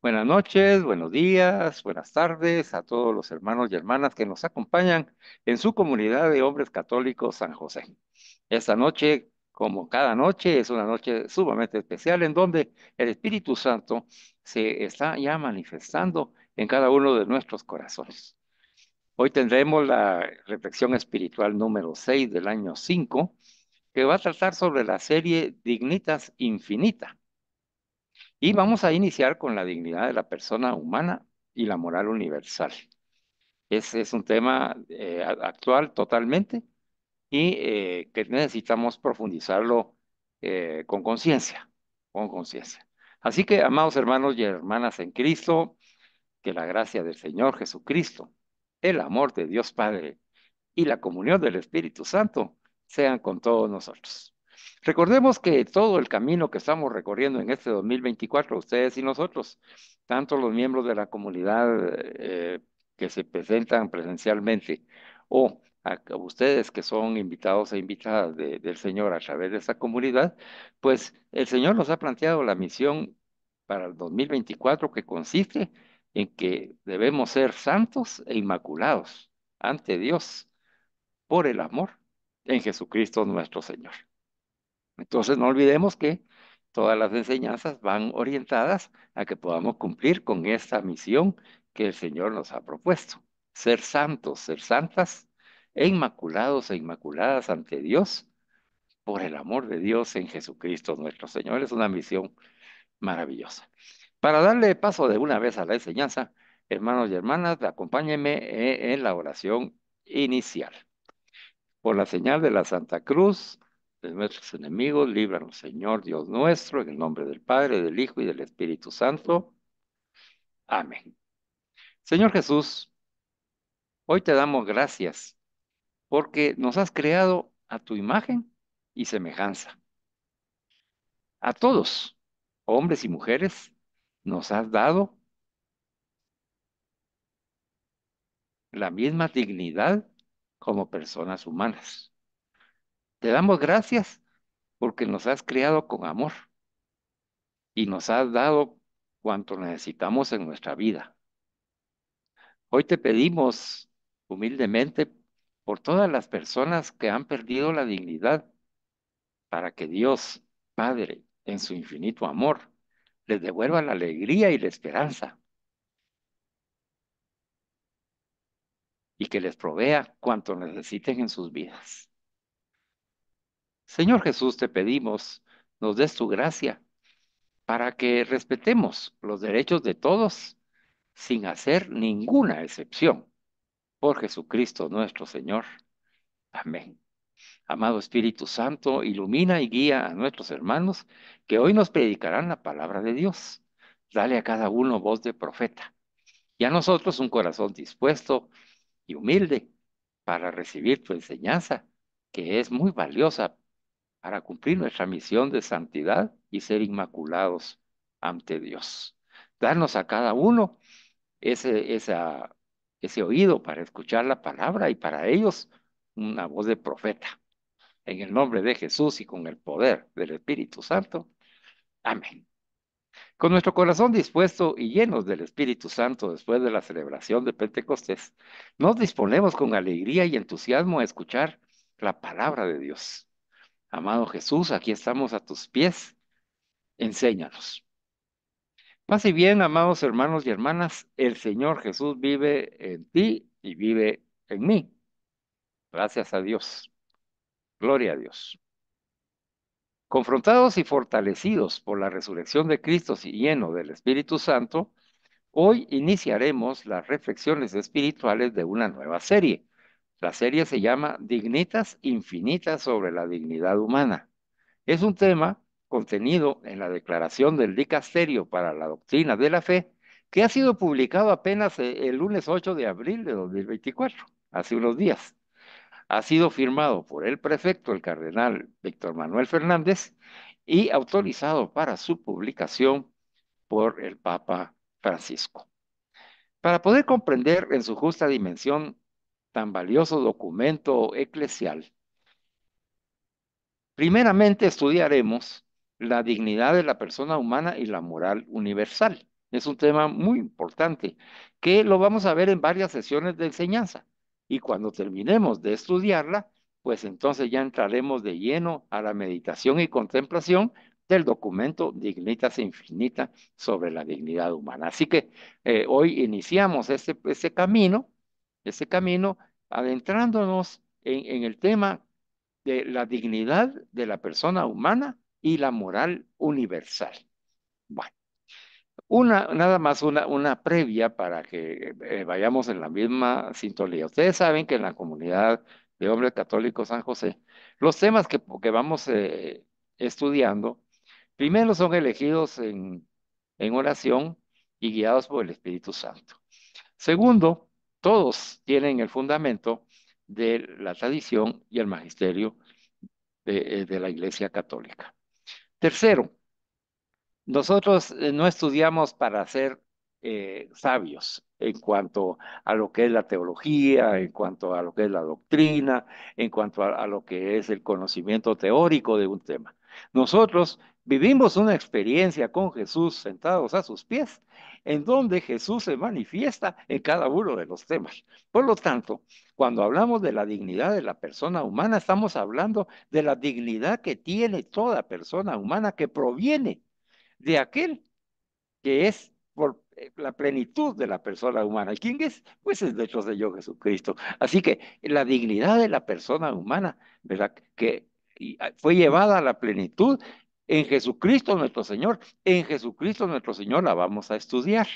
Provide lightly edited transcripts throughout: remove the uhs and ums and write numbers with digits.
Buenas noches, buenos días, buenas tardes a todos los hermanos y hermanas que nos acompañan en su comunidad de hombres católicos San José. Esta noche, como cada noche, es una noche sumamente especial en donde el Espíritu Santo se está ya manifestando en cada uno de nuestros corazones. Hoy tendremos la reflexión espiritual número 6 del año 5, que va a tratar sobre la serie Dignitas Infinita. Y vamos a iniciar con la dignidad de la persona humana y la moral universal. Ese es un tema actual totalmente y que necesitamos profundizarlo con conciencia, con conciencia. Así que, amados hermanos y hermanas en Cristo, que la gracia del Señor Jesucristo, el amor de Dios Padre y la comunión del Espíritu Santo sean con todos nosotros. Recordemos que todo el camino que estamos recorriendo en este 2024, ustedes y nosotros, tanto los miembros de la comunidad que se presentan presencialmente o a ustedes que son invitados e invitadas del Señor a través de esta comunidad, pues el Señor nos ha planteado la misión para el 2024 que consiste en que debemos ser santos e inmaculados ante Dios por el amor en Jesucristo nuestro Señor. Entonces no olvidemos que todas las enseñanzas van orientadas a que podamos cumplir con esta misión que el Señor nos ha propuesto. Ser santos, ser santas e inmaculados e inmaculadas ante Dios por el amor de Dios en Jesucristo nuestro Señor. Es una misión maravillosa. Para darle paso de una vez a la enseñanza, hermanos y hermanas, acompáñenme en la oración inicial. Por la señal de la Santa Cruz de nuestros enemigos, líbranos, Señor Dios nuestro, en el nombre del Padre, del Hijo y del Espíritu Santo. Amén. Señor Jesús, hoy te damos gracias porque nos has creado a tu imagen y semejanza. A todos, hombres y mujeres, nos has dado la misma dignidad como personas humanas. Te damos gracias porque nos has creado con amor y nos has dado cuanto necesitamos en nuestra vida. Hoy te pedimos humildemente por todas las personas que han perdido la dignidad para que Dios, Padre, en su infinito amor, les devuelva la alegría y la esperanza y que les provea cuanto necesiten en sus vidas. Señor Jesús, te pedimos, nos des tu gracia para que respetemos los derechos de todos sin hacer ninguna excepción. Por Jesucristo nuestro Señor. Amén. Amado Espíritu Santo, ilumina y guía a nuestros hermanos que hoy nos predicarán la palabra de Dios. Dale a cada uno voz de profeta y a nosotros un corazón dispuesto y humilde para recibir tu enseñanza, que es muy valiosa para cumplir nuestra misión de santidad y ser inmaculados ante Dios. Danos a cada uno ese, esa, ese oído para escuchar la palabra y para ellos una voz de profeta. En el nombre de Jesús y con el poder del Espíritu Santo. Amén. Con nuestro corazón dispuesto y llenos del Espíritu Santo después de la celebración de Pentecostés, nos disponemos con alegría y entusiasmo a escuchar la palabra de Dios. Amado Jesús, aquí estamos a tus pies. Enséñanos. Paz y bien, amados hermanos y hermanas, el Señor Jesús vive en ti y vive en mí. Gracias a Dios. Gloria a Dios. Confrontados y fortalecidos por la resurrección de Cristo y lleno del Espíritu Santo, hoy iniciaremos las reflexiones espirituales de una nueva serie. La serie se llama Dignitas Infinitas sobre la dignidad humana. Es un tema contenido en la Declaración del Dicasterio para la Doctrina de la Fe, que ha sido publicado apenas el lunes 8 de abril de 2024, hace unos días. Ha sido firmado por el prefecto, el cardenal Víctor Manuel Fernández, y autorizado para su publicación por el Papa Francisco. Para poder comprender en su justa dimensión tan valioso documento eclesial, Primeramente estudiaremos la dignidad de la persona humana y la moral universal. Es un tema muy importante que lo vamos a ver en varias sesiones de enseñanza. Y cuando terminemos de estudiarla, pues entonces ya entraremos de lleno a la meditación y contemplación del documento Dignitas Infinita sobre la dignidad humana. Así que hoy iniciamos ese camino adentrándonos en el tema de la dignidad de la persona humana y la moral universal. Bueno, nada más una previa para que vayamos en la misma sintonía. Ustedes saben que en la comunidad de hombres católicos San José, los temas que vamos estudiando, primero son elegidos en oración y guiados por el Espíritu Santo. Segundo, todos tienen el fundamento de la tradición y el magisterio de la Iglesia Católica. Tercero, nosotros no estudiamos para ser sabios en cuanto a lo que es la teología, en cuanto a lo que es la doctrina, en cuanto a lo que es el conocimiento teórico de un tema. Nosotros vivimos una experiencia con Jesús sentados a sus pies, en donde Jesús se manifiesta en cada uno de los temas. Por lo tanto, cuando hablamos de la dignidad de la persona humana, estamos hablando de la dignidad que tiene toda persona humana que proviene de aquel que es por la plenitud de la persona humana. ¿Y quién es? Pues es nuestro Señor Jesucristo. Así que la dignidad de la persona humana, ¿verdad? Que fue llevada a la plenitud en Jesucristo nuestro Señor. En Jesucristo nuestro Señor la vamos a estudiar.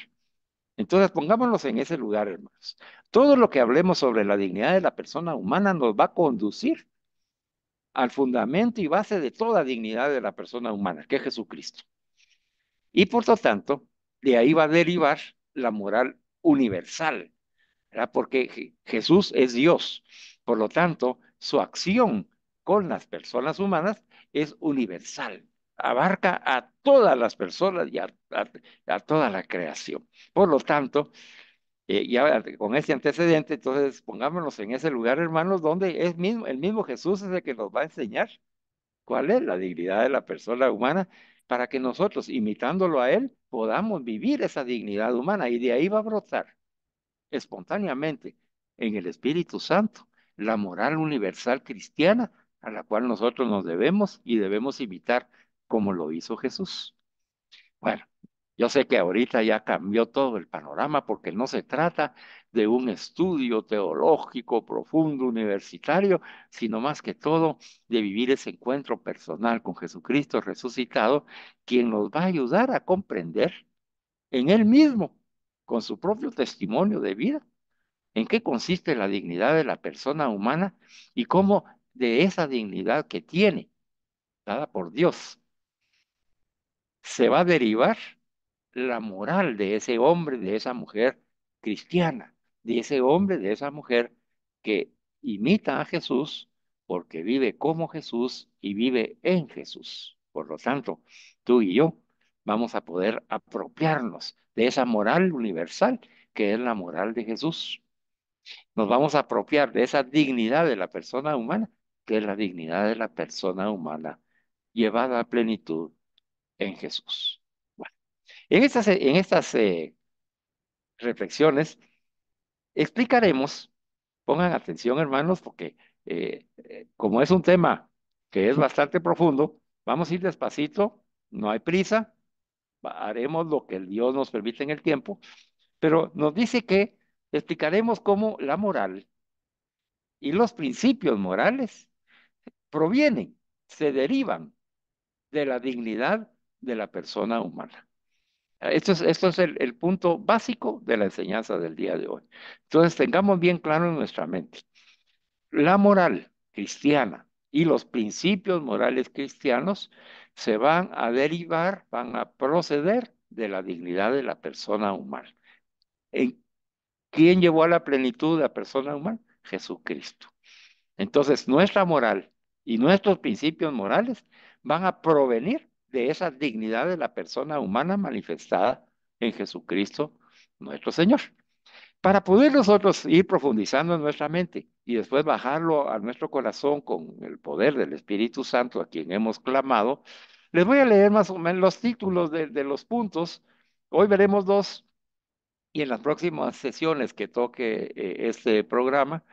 Entonces, pongámonos en ese lugar, hermanos. Todo lo que hablemos sobre la dignidad de la persona humana nos va a conducir al fundamento y base de toda dignidad de la persona humana, que es Jesucristo. Y por lo tanto, de ahí va a derivar la moral universal, ¿verdad? Porque Jesús es Dios. Por lo tanto, su acción con las personas humanas es universal. Abarca a todas las personas y a toda la creación. Por lo tanto, ya con ese antecedente, entonces pongámonos en ese lugar, hermanos, donde el mismo Jesús es el que nos va a enseñar cuál es la dignidad de la persona humana para que nosotros, imitándolo a Él, podamos vivir esa dignidad humana y de ahí va a brotar espontáneamente en el Espíritu Santo la moral universal cristiana a la cual nosotros nos debemos y debemos imitar como lo hizo Jesús. Bueno, yo sé que ahorita ya cambió todo el panorama porque no se trata de un estudio teológico profundo universitario, sino más que todo de vivir ese encuentro personal con Jesucristo resucitado, quien nos va a ayudar a comprender en Él mismo, con su propio testimonio de vida, en qué consiste la dignidad de la persona humana y cómo de esa dignidad que tiene, dada por Dios, se va a derivar la moral de ese hombre, de esa mujer cristiana, de ese hombre, de esa mujer que imita a Jesús porque vive como Jesús y vive en Jesús. Por lo tanto, tú y yo vamos a poder apropiarnos de esa moral universal que es la moral de Jesús. Nos vamos a apropiar de esa dignidad de la persona humana, que es la dignidad de la persona humana llevada a plenitud en Jesús. Bueno, en estas reflexiones explicaremos, pongan atención hermanos, porque como es un tema que es bastante profundo, vamos a ir despacito, no hay prisa, haremos lo que el Dios nos permite en el tiempo, pero nos dice que explicaremos cómo la moral y los principios morales provienen, se derivan de la dignidad de la persona humana. Esto es el punto básico de la enseñanza del día de hoy. Entonces, tengamos bien claro en nuestra mente. La moral cristiana y los principios morales cristianos se van a derivar, van a proceder de la dignidad de la persona humana. ¿En quién llevó a la plenitud de la persona humana? Jesucristo. Entonces, nuestra moral y nuestros principios morales van a provenir de esa dignidad de la persona humana manifestada en Jesucristo, nuestro Señor. Para poder nosotros ir profundizando en nuestra mente y después bajarlo a nuestro corazón con el poder del Espíritu Santo a quien hemos clamado, les voy a leer más o menos los títulos de los puntos. Hoy veremos dos y en las próximas sesiones que toque este programa,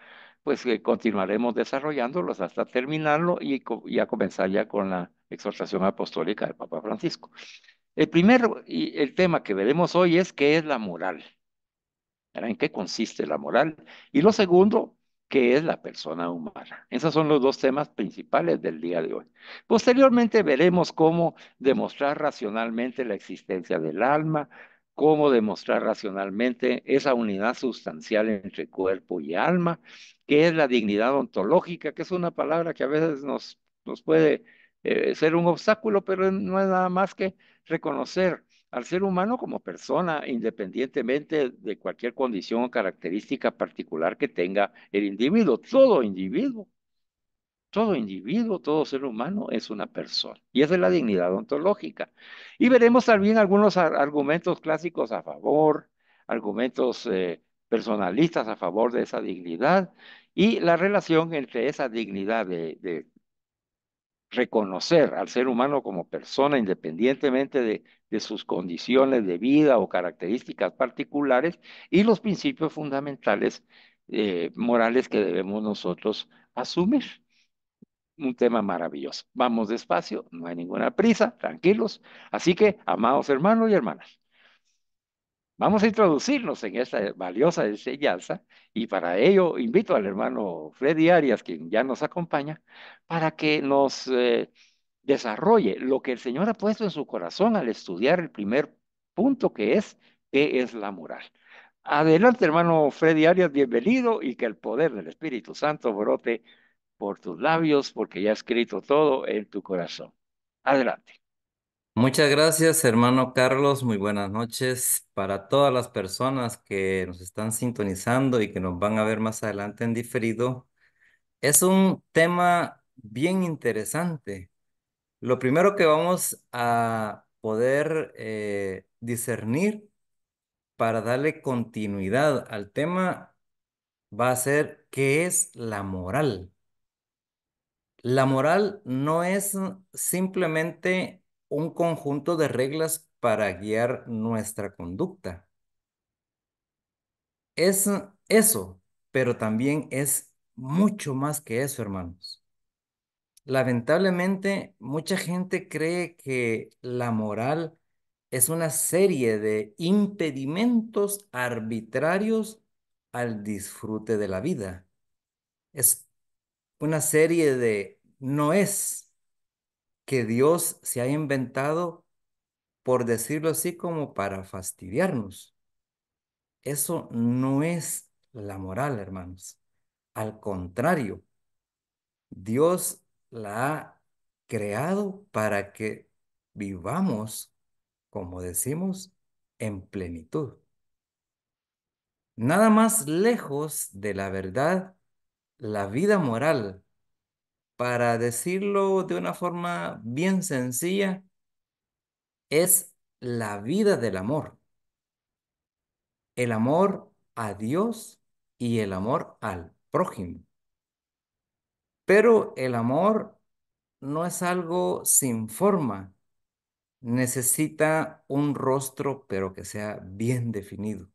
pues continuaremos desarrollándolos hasta terminarlo y a comenzar ya con la exhortación apostólica del Papa Francisco. El primero y el tema que veremos hoy es qué es la moral. ¿Verdad? ¿En qué consiste la moral? Y lo segundo, ¿qué es la persona humana? Esos son los dos temas principales del día de hoy. Posteriormente veremos cómo demostrar racionalmente la existencia del alma, cómo demostrar racionalmente esa unidad sustancial entre cuerpo y alma, qué es la dignidad ontológica, que es una palabra que a veces nos puede ser un obstáculo, pero no es nada más que reconocer al ser humano como persona, independientemente de cualquier condición o característica particular que tenga el individuo. Todo individuo, todo ser humano es una persona. Y esa es la dignidad ontológica. Y veremos también algunos argumentos clásicos a favor, argumentos personalistas a favor de esa dignidad y la relación entre esa dignidad de reconocer al ser humano como persona independientemente de sus condiciones de vida o características particulares y los principios fundamentales morales que debemos nosotros asumir. Un tema maravilloso. Vamos despacio, no hay ninguna prisa, tranquilos. Así que, amados hermanos y hermanas, vamos a introducirnos en esta valiosa enseñanza y para ello invito al hermano Freddy Arias, quien ya nos acompaña, para que nos desarrolle lo que el Señor ha puesto en su corazón al estudiar el primer punto que es, ¿qué es la moral? Adelante, hermano Freddy Arias, bienvenido y que el poder del Espíritu Santo brote por tus labios porque ya ha escrito todo en tu corazón. Adelante. Muchas gracias, hermano Carlos. Muy buenas noches para todas las personas que nos están sintonizando y que nos van a ver más adelante en diferido. Es un tema bien interesante. Lo primero que vamos a poder discernir para darle continuidad al tema va a ser qué es la moral. La moral no es simplemente un conjunto de reglas para guiar nuestra conducta. Es eso, pero también es mucho más que eso, hermanos. Lamentablemente, mucha gente cree que la moral es una serie de impedimentos arbitrarios al disfrute de la vida. Es una serie de no es que Dios se ha inventado, por decirlo así, como para fastidiarnos. Eso no es la moral, hermanos. Al contrario, Dios la ha creado para que vivamos, como decimos, en plenitud. Nada más lejos de la verdad, la vida moral, para decirlo de una forma bien sencilla, es la vida del amor. El amor a Dios y el amor al prójimo. Pero el amor no es algo sin forma. Necesita un rostro, pero que sea bien definido.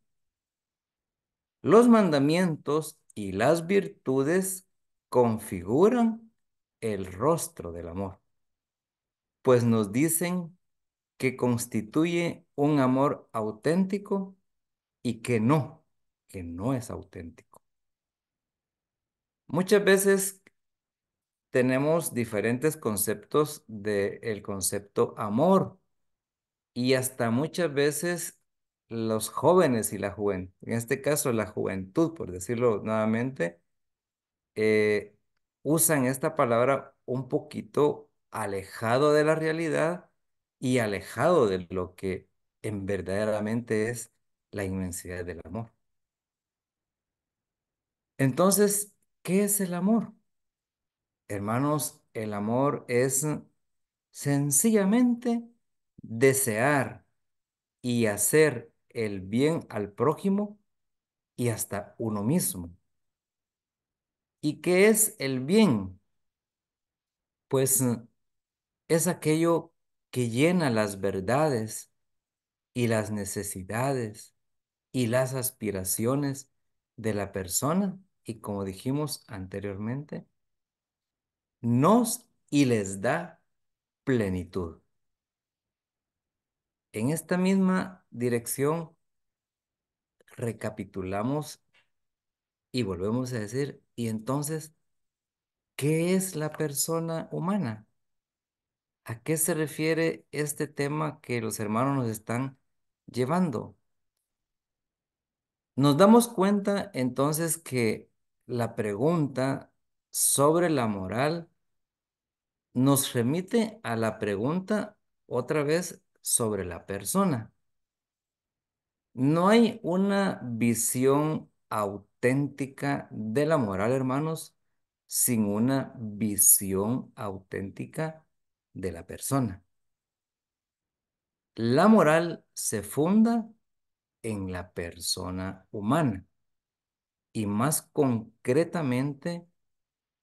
Los mandamientos y las virtudes configuran el rostro del amor, pues nos dicen que constituye un amor auténtico y que no es auténtico. Muchas veces tenemos diferentes conceptos del concepto amor y hasta muchas veces los jóvenes y la juventud, en este caso la juventud, por decirlo nuevamente, eh, usan esta palabra un poquito alejado de la realidad y alejado de lo que en verdaderamente es la inmensidad del amor. Entonces, ¿qué es el amor? Hermanos, el amor es sencillamente desear y hacer el bien al prójimo y hasta uno mismo. ¿Y qué es el bien? Pues es aquello que llena las verdades y las necesidades y las aspiraciones de la persona y como dijimos anteriormente, nos y les da plenitud. En esta misma dirección recapitulamos y volvemos a decir, y entonces, ¿qué es la persona humana? ¿A qué se refiere este tema que los hermanos nos están llevando? Nos damos cuenta entonces que la pregunta sobre la moral nos remite a la pregunta otra vez sobre la persona. No hay una visión auténtica de la moral, hermanos, sin una visión auténtica de la persona. La moral se funda en la persona humana y más concretamente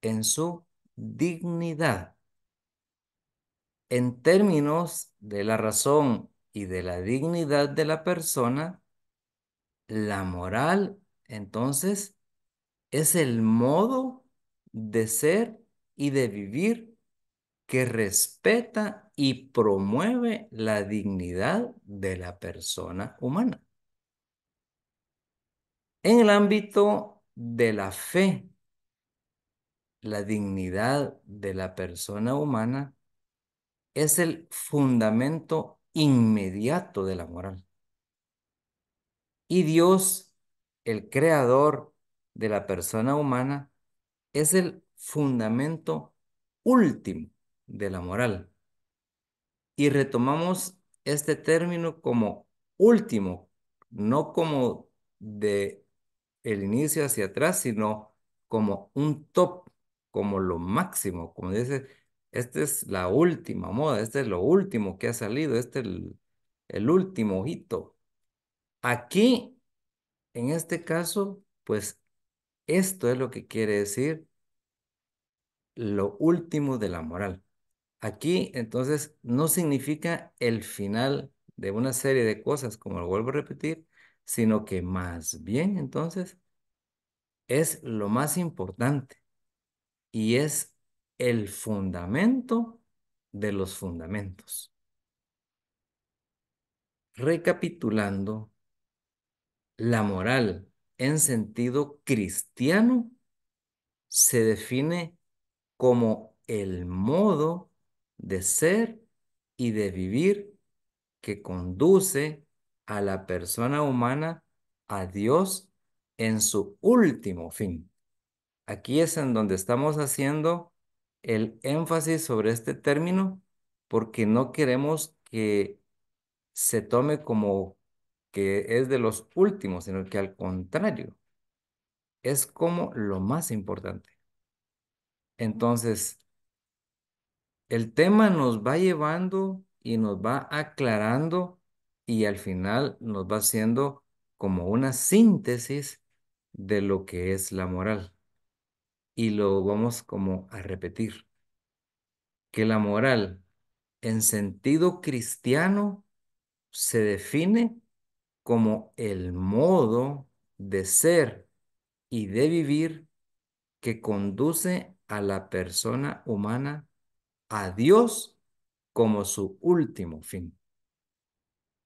en su dignidad. En términos de la razón y de la dignidad de la persona, la moral, entonces, es el modo de ser y de vivir que respeta y promueve la dignidad de la persona humana. En el ámbito de la fe, la dignidad de la persona humana es el fundamento inmediato de la moral. Y Dios, el creador de la persona humana, es el fundamento último de la moral. Y retomamos este término como último, no como de el inicio hacia atrás, sino como un top, como lo máximo, como dice, esta es la última moda, este es lo último que ha salido, este es el último hito. Aquí, en este caso, pues esto es lo que quiere decir lo último de la moral. Aquí, entonces, no significa el final de una serie de cosas, como lo vuelvo a repetir, sino que más bien, entonces, es lo más importante y es el fundamento de los fundamentos. Recapitulando, la moral en sentido cristiano se define como el modo de ser y de vivir que conduce a la persona humana a Dios en su último fin. Aquí es en donde estamos haciendo el énfasis sobre este término porque no queremos que se tome como que es de los últimos, sino que al contrario, es como lo más importante. Entonces, el tema nos va llevando y nos va aclarando y al final nos va haciendo como una síntesis de lo que es la moral. Y lo vamos como a repetir, que la moral en sentido cristiano se define como el modo de ser y de vivir que conduce a la persona humana a Dios como su último fin.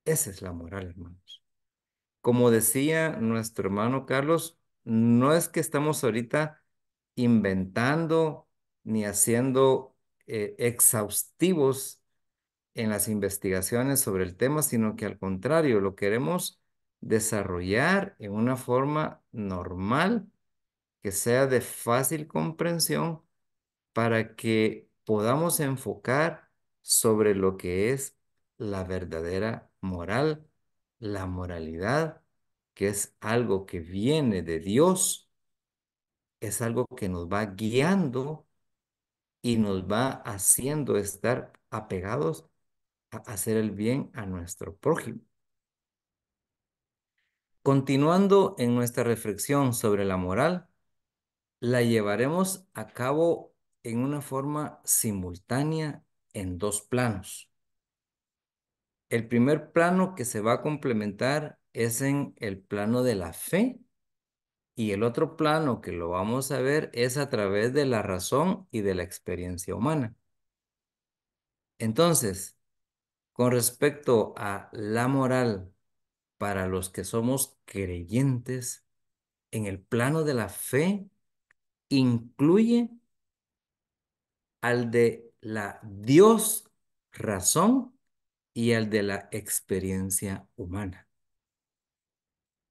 Esa es la moral, hermanos. Como decía nuestro hermano Carlos, no es que estamos ahorita inventando ni haciendo exhaustivos en las investigaciones sobre el tema, sino que al contrario, lo queremos desarrollar en una forma normal, que sea de fácil comprensión para que podamos enfocar sobre lo que es la verdadera moral, la moralidad, que es algo que viene de Dios, es algo que nos va guiando y nos va haciendo estar apegados a hacer el bien a nuestro prójimo. Continuando en nuestra reflexión sobre la moral, la llevaremos a cabo en una forma simultánea en dos planos. El primer plano que se va a complementar es en el plano de la fe y el otro plano que lo vamos a ver es a través de la razón y de la experiencia humana. Entonces, con respecto a la moral para los que somos creyentes, en el plano de la fe incluye al de la Dios razón y al de la experiencia humana.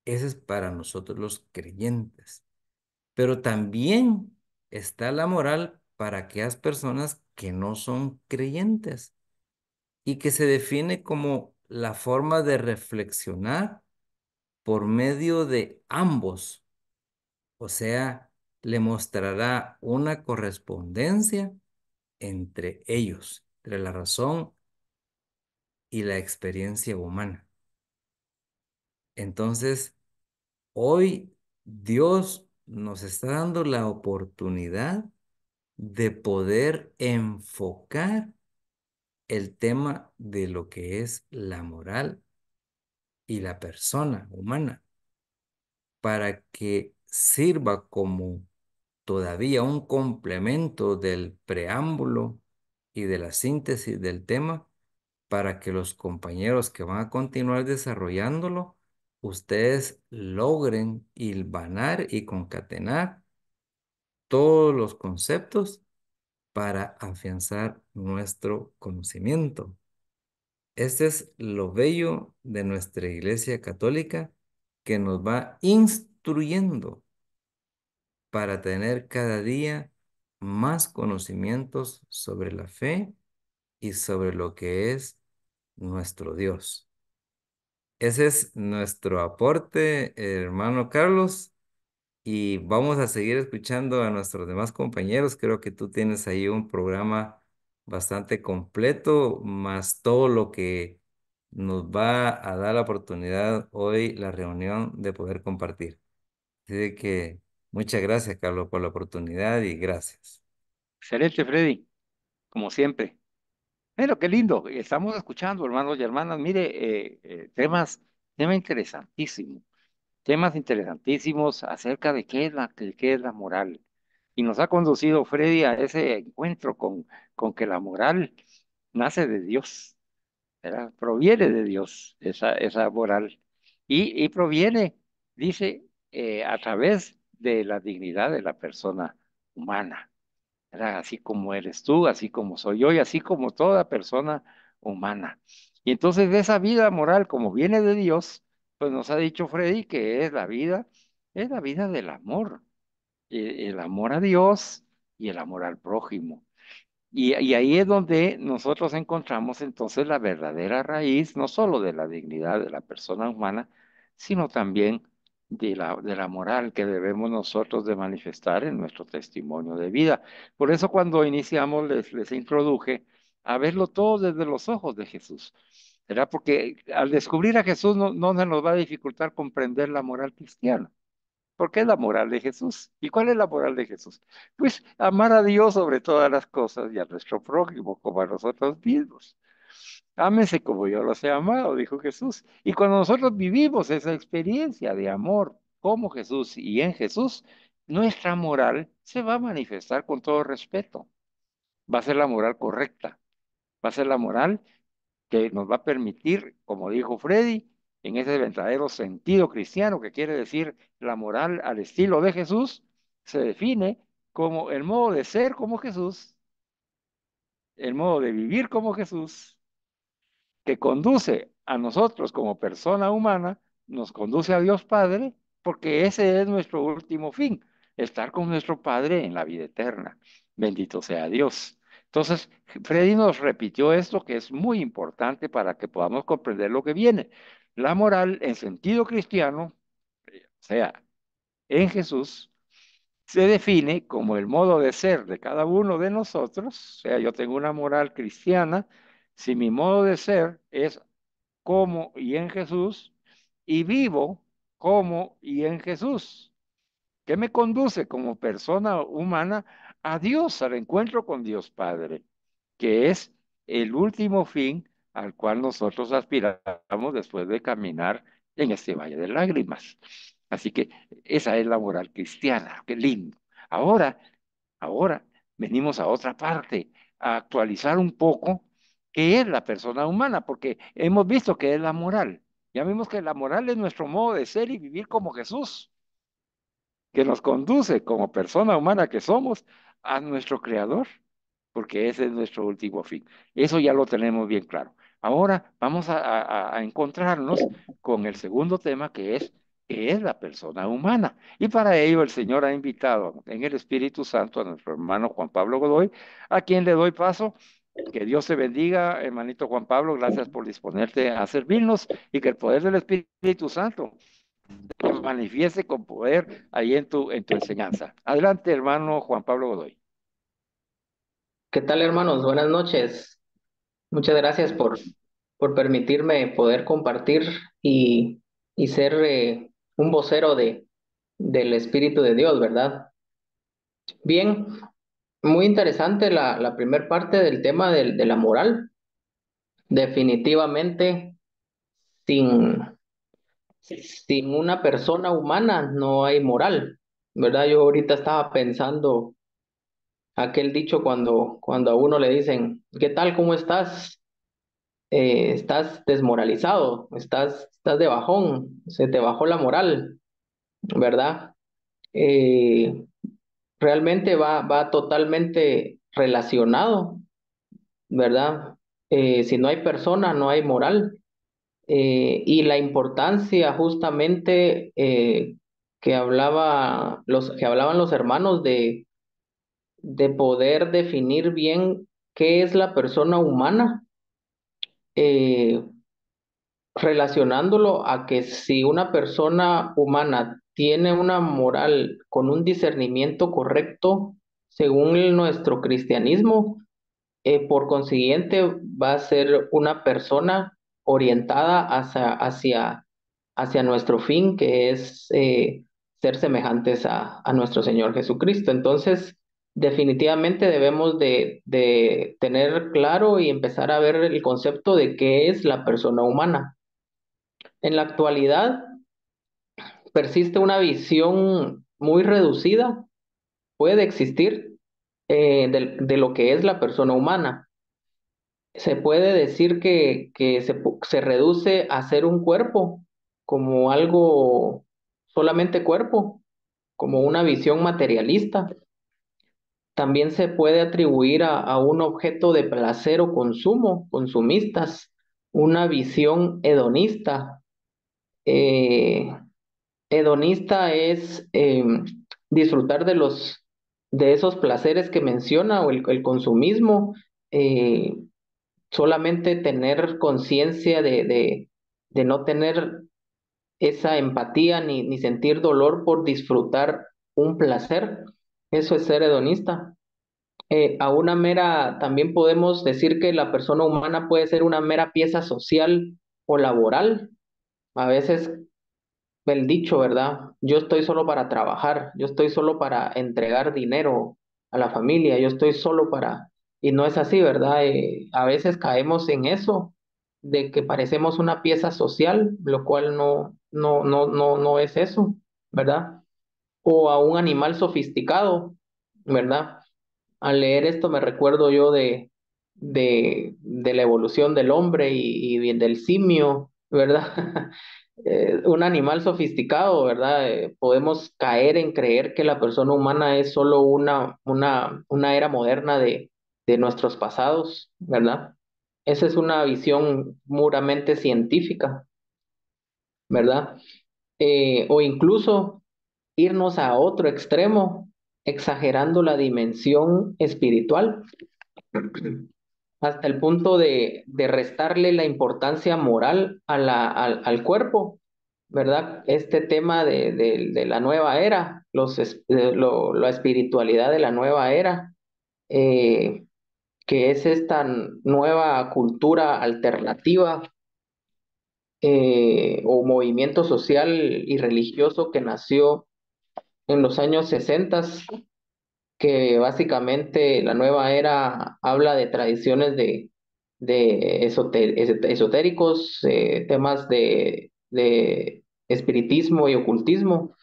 Ese es para nosotros los creyentes. Pero también está la moral para aquellas personas que no son creyentes y que se define como la forma de reflexionar por medio de ambos. O sea, le mostrará una correspondencia entre ellos, entre la razón y la experiencia humana. Entonces, hoy Dios nos está dando la oportunidad de poder enfocar el tema de lo que es la moral y la persona humana para que sirva como todavía un complemento del preámbulo y de la síntesis del tema para que los compañeros que van a continuar desarrollándolo, ustedes logren hilvanar y concatenar todos los conceptos para afianzar nuestro conocimiento. Este es lo bello de nuestra Iglesia Católica que nos va instruyendo para tener cada día más conocimientos sobre la fe y sobre lo que es nuestro Dios. Ese es nuestro aporte, hermano Carlos, y vamos a seguir escuchando a nuestros demás compañeros. Creo que tú tienes ahí un programa bastante completo, más todo lo que nos va a dar la oportunidad hoy, la reunión de poder compartir. Así de que muchas gracias, Carlos, por la oportunidad y gracias. Excelente, Freddy, como siempre. Pero qué lindo, estamos escuchando, hermanos y hermanas, mire, tema interesantísimo, temas interesantísimos acerca de qué es la moral. Y nos ha conducido Freddy a ese encuentro con que la moral nace de Dios, ¿verdad? Proviene de Dios, esa moral. Y proviene, dice, a través de la dignidad de la persona humana, ¿verdad? Así como eres tú, así como soy yo y así como toda persona humana. Y entonces de esa vida moral, como viene de Dios, pues nos ha dicho Freddy que es la vida del amor, el amor a Dios y el amor al prójimo. Y ahí es donde nosotros encontramos entonces la verdadera raíz, no solo de la dignidad de la persona humana, sino también de la moral que debemos nosotros de manifestar en nuestro testimonio de vida. Por eso cuando iniciamos les introduje a verlo todo desde los ojos de Jesús. ¿Verdad? Porque al descubrir a Jesús no se nos va a dificultar comprender la moral cristiana. ¿Por qué es la moral de Jesús? ¿Y cuál es la moral de Jesús? Pues amar a Dios sobre todas las cosas y a nuestro prójimo como a nosotros mismos. Ámense como yo los he amado, dijo Jesús. Y cuando nosotros vivimos esa experiencia de amor como Jesús y en Jesús, nuestra moral se va a manifestar con todo respeto. Va a ser la moral correcta. Va a ser la moral que nos va a permitir, como dijo Freddy, en ese verdadero sentido cristiano, que quiere decir la moral al estilo de Jesús, se define como el modo de ser como Jesús, el modo de vivir como Jesús, que conduce a nosotros como persona humana, nos conduce a Dios Padre, porque ese es nuestro último fin, estar con nuestro Padre en la vida eterna. Bendito sea Dios. Entonces, Freddy nos repitió esto que es muy importante para que podamos comprender lo que viene. La moral en sentido cristiano, o sea, en Jesús, se define como el modo de ser de cada uno de nosotros. O sea, yo tengo una moral cristiana. Si mi modo de ser es como y en Jesús, y vivo como y en Jesús. que me conduce como persona humana a Dios, al encuentro con Dios Padre, que es el último fin al cual nosotros aspiramos después de caminar en este valle de lágrimas. Así que esa es la moral cristiana, qué lindo. Ahora, ahora venimos a otra parte, a actualizar un poco qué es la persona humana, porque hemos visto que es la moral. Ya vimos que la moral es nuestro modo de ser y vivir como Jesús, que nos conduce como persona humana que somos a nuestro Creador, porque ese es nuestro último fin. Eso ya lo tenemos bien claro. Ahora vamos a encontrarnos con el segundo tema que es la persona humana. Y para ello el Señor ha invitado en el Espíritu Santo a nuestro hermano Juan Pablo Godoy, a quien le doy paso. Que Dios te bendiga, hermanito Juan Pablo. Gracias por disponerte a servirnos y que el poder del Espíritu Santo se manifieste con poder ahí en tu enseñanza. Adelante, hermano Juan Pablo Godoy. ¿Qué tal, hermanos? Buenas noches. Muchas gracias por permitirme poder compartir y, y ser un vocero del Espíritu de Dios, ¿verdad? Bien, muy interesante la primera parte del tema de la moral. Definitivamente, sin, sin una persona humana no hay moral, ¿verdad? Yo ahorita estaba pensando aquel dicho cuando a uno le dicen, ¿qué tal? ¿Cómo estás? Estás desmoralizado, estás de bajón, se te bajó la moral, ¿verdad? Eh, Realmente va totalmente relacionado, ¿verdad? Si no hay persona, no hay moral. Y la importancia justamente que hablaban los hermanos de poder definir bien qué es la persona humana. eh, Relacionándolo a que si una persona humana tiene una moral con un discernimiento correcto, según nuestro cristianismo, por consiguiente va a ser una persona orientada hacia nuestro fin, que es ser semejantes a nuestro Señor Jesucristo. Entonces, definitivamente debemos de tener claro y empezar a ver el concepto de qué es la persona humana. En la actualidad persiste una visión muy reducida, puede existir, de lo que es la persona humana. Se puede decir que se reduce a ser un cuerpo, como algo solamente cuerpo, como una visión materialista. También se puede atribuir a un objeto de placer o consumo, consumistas, una visión hedonista. Eh, Hedonista es disfrutar de esos placeres que menciona o el consumismo, eh, solamente tener conciencia de no tener esa empatía ni sentir dolor por disfrutar un placer. Eso es ser hedonista. También podemos decir que la persona humana puede ser una mera pieza social o laboral. A veces el dicho, ¿verdad? Yo estoy solo para trabajar, yo estoy solo para entregar dinero a la familia, yo estoy solo para... Y no es así, ¿verdad? A veces caemos en eso, de que parecemos una pieza social, lo cual no es eso, ¿verdad? O a un animal sofisticado, ¿verdad? Al leer esto me recuerdo yo de la evolución del hombre y del simio, ¿verdad? Un animal sofisticado, ¿verdad? Podemos caer en creer que la persona humana es solo una era moderna de nuestros pasados, ¿verdad? Esa es una visión puramente científica, ¿verdad? O incluso irnos a otro extremo, exagerando la dimensión espiritual hasta el punto de restarle la importancia moral al cuerpo, ¿verdad? Este tema de la nueva era, la espiritualidad de la nueva era, eh, que es esta nueva cultura alternativa, o movimiento social y religioso que nació en los años 60, que básicamente la nueva era habla de tradiciones de esotéricos, temas de espiritismo y ocultismo,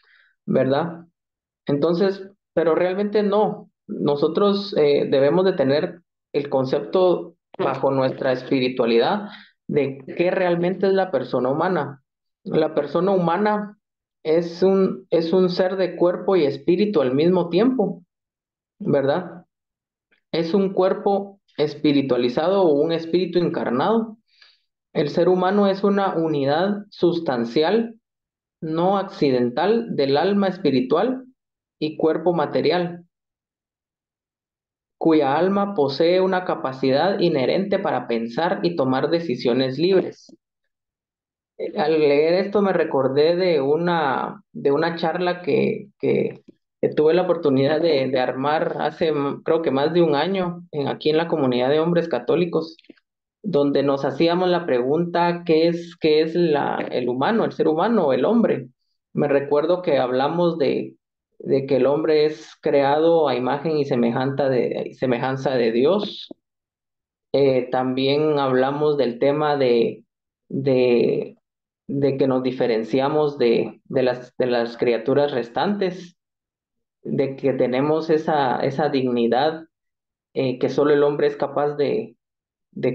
¿verdad? Entonces, pero realmente no. Nosotros debemos de tener el concepto bajo nuestra espiritualidad de qué realmente es la persona humana. La persona humana es un ser de cuerpo y espíritu al mismo tiempo, ¿verdad? Es un cuerpo espiritualizado o un espíritu encarnado. El ser humano es una unidad sustancial, no accidental, del alma espiritual y cuerpo material, cuya alma posee una capacidad inherente para pensar y tomar decisiones libres. Al leer esto me recordé de una charla que tuve la oportunidad de armar hace creo que más de un año aquí en la comunidad de hombres católicos, donde nos hacíamos la pregunta, qué es el humano, el ser humano, el hombre? Me recuerdo que hablamos de que el hombre es creado a imagen y semejanza de Dios. También hablamos del tema de, de que nos diferenciamos de las criaturas restantes, de que tenemos esa dignidad que solo el hombre es capaz de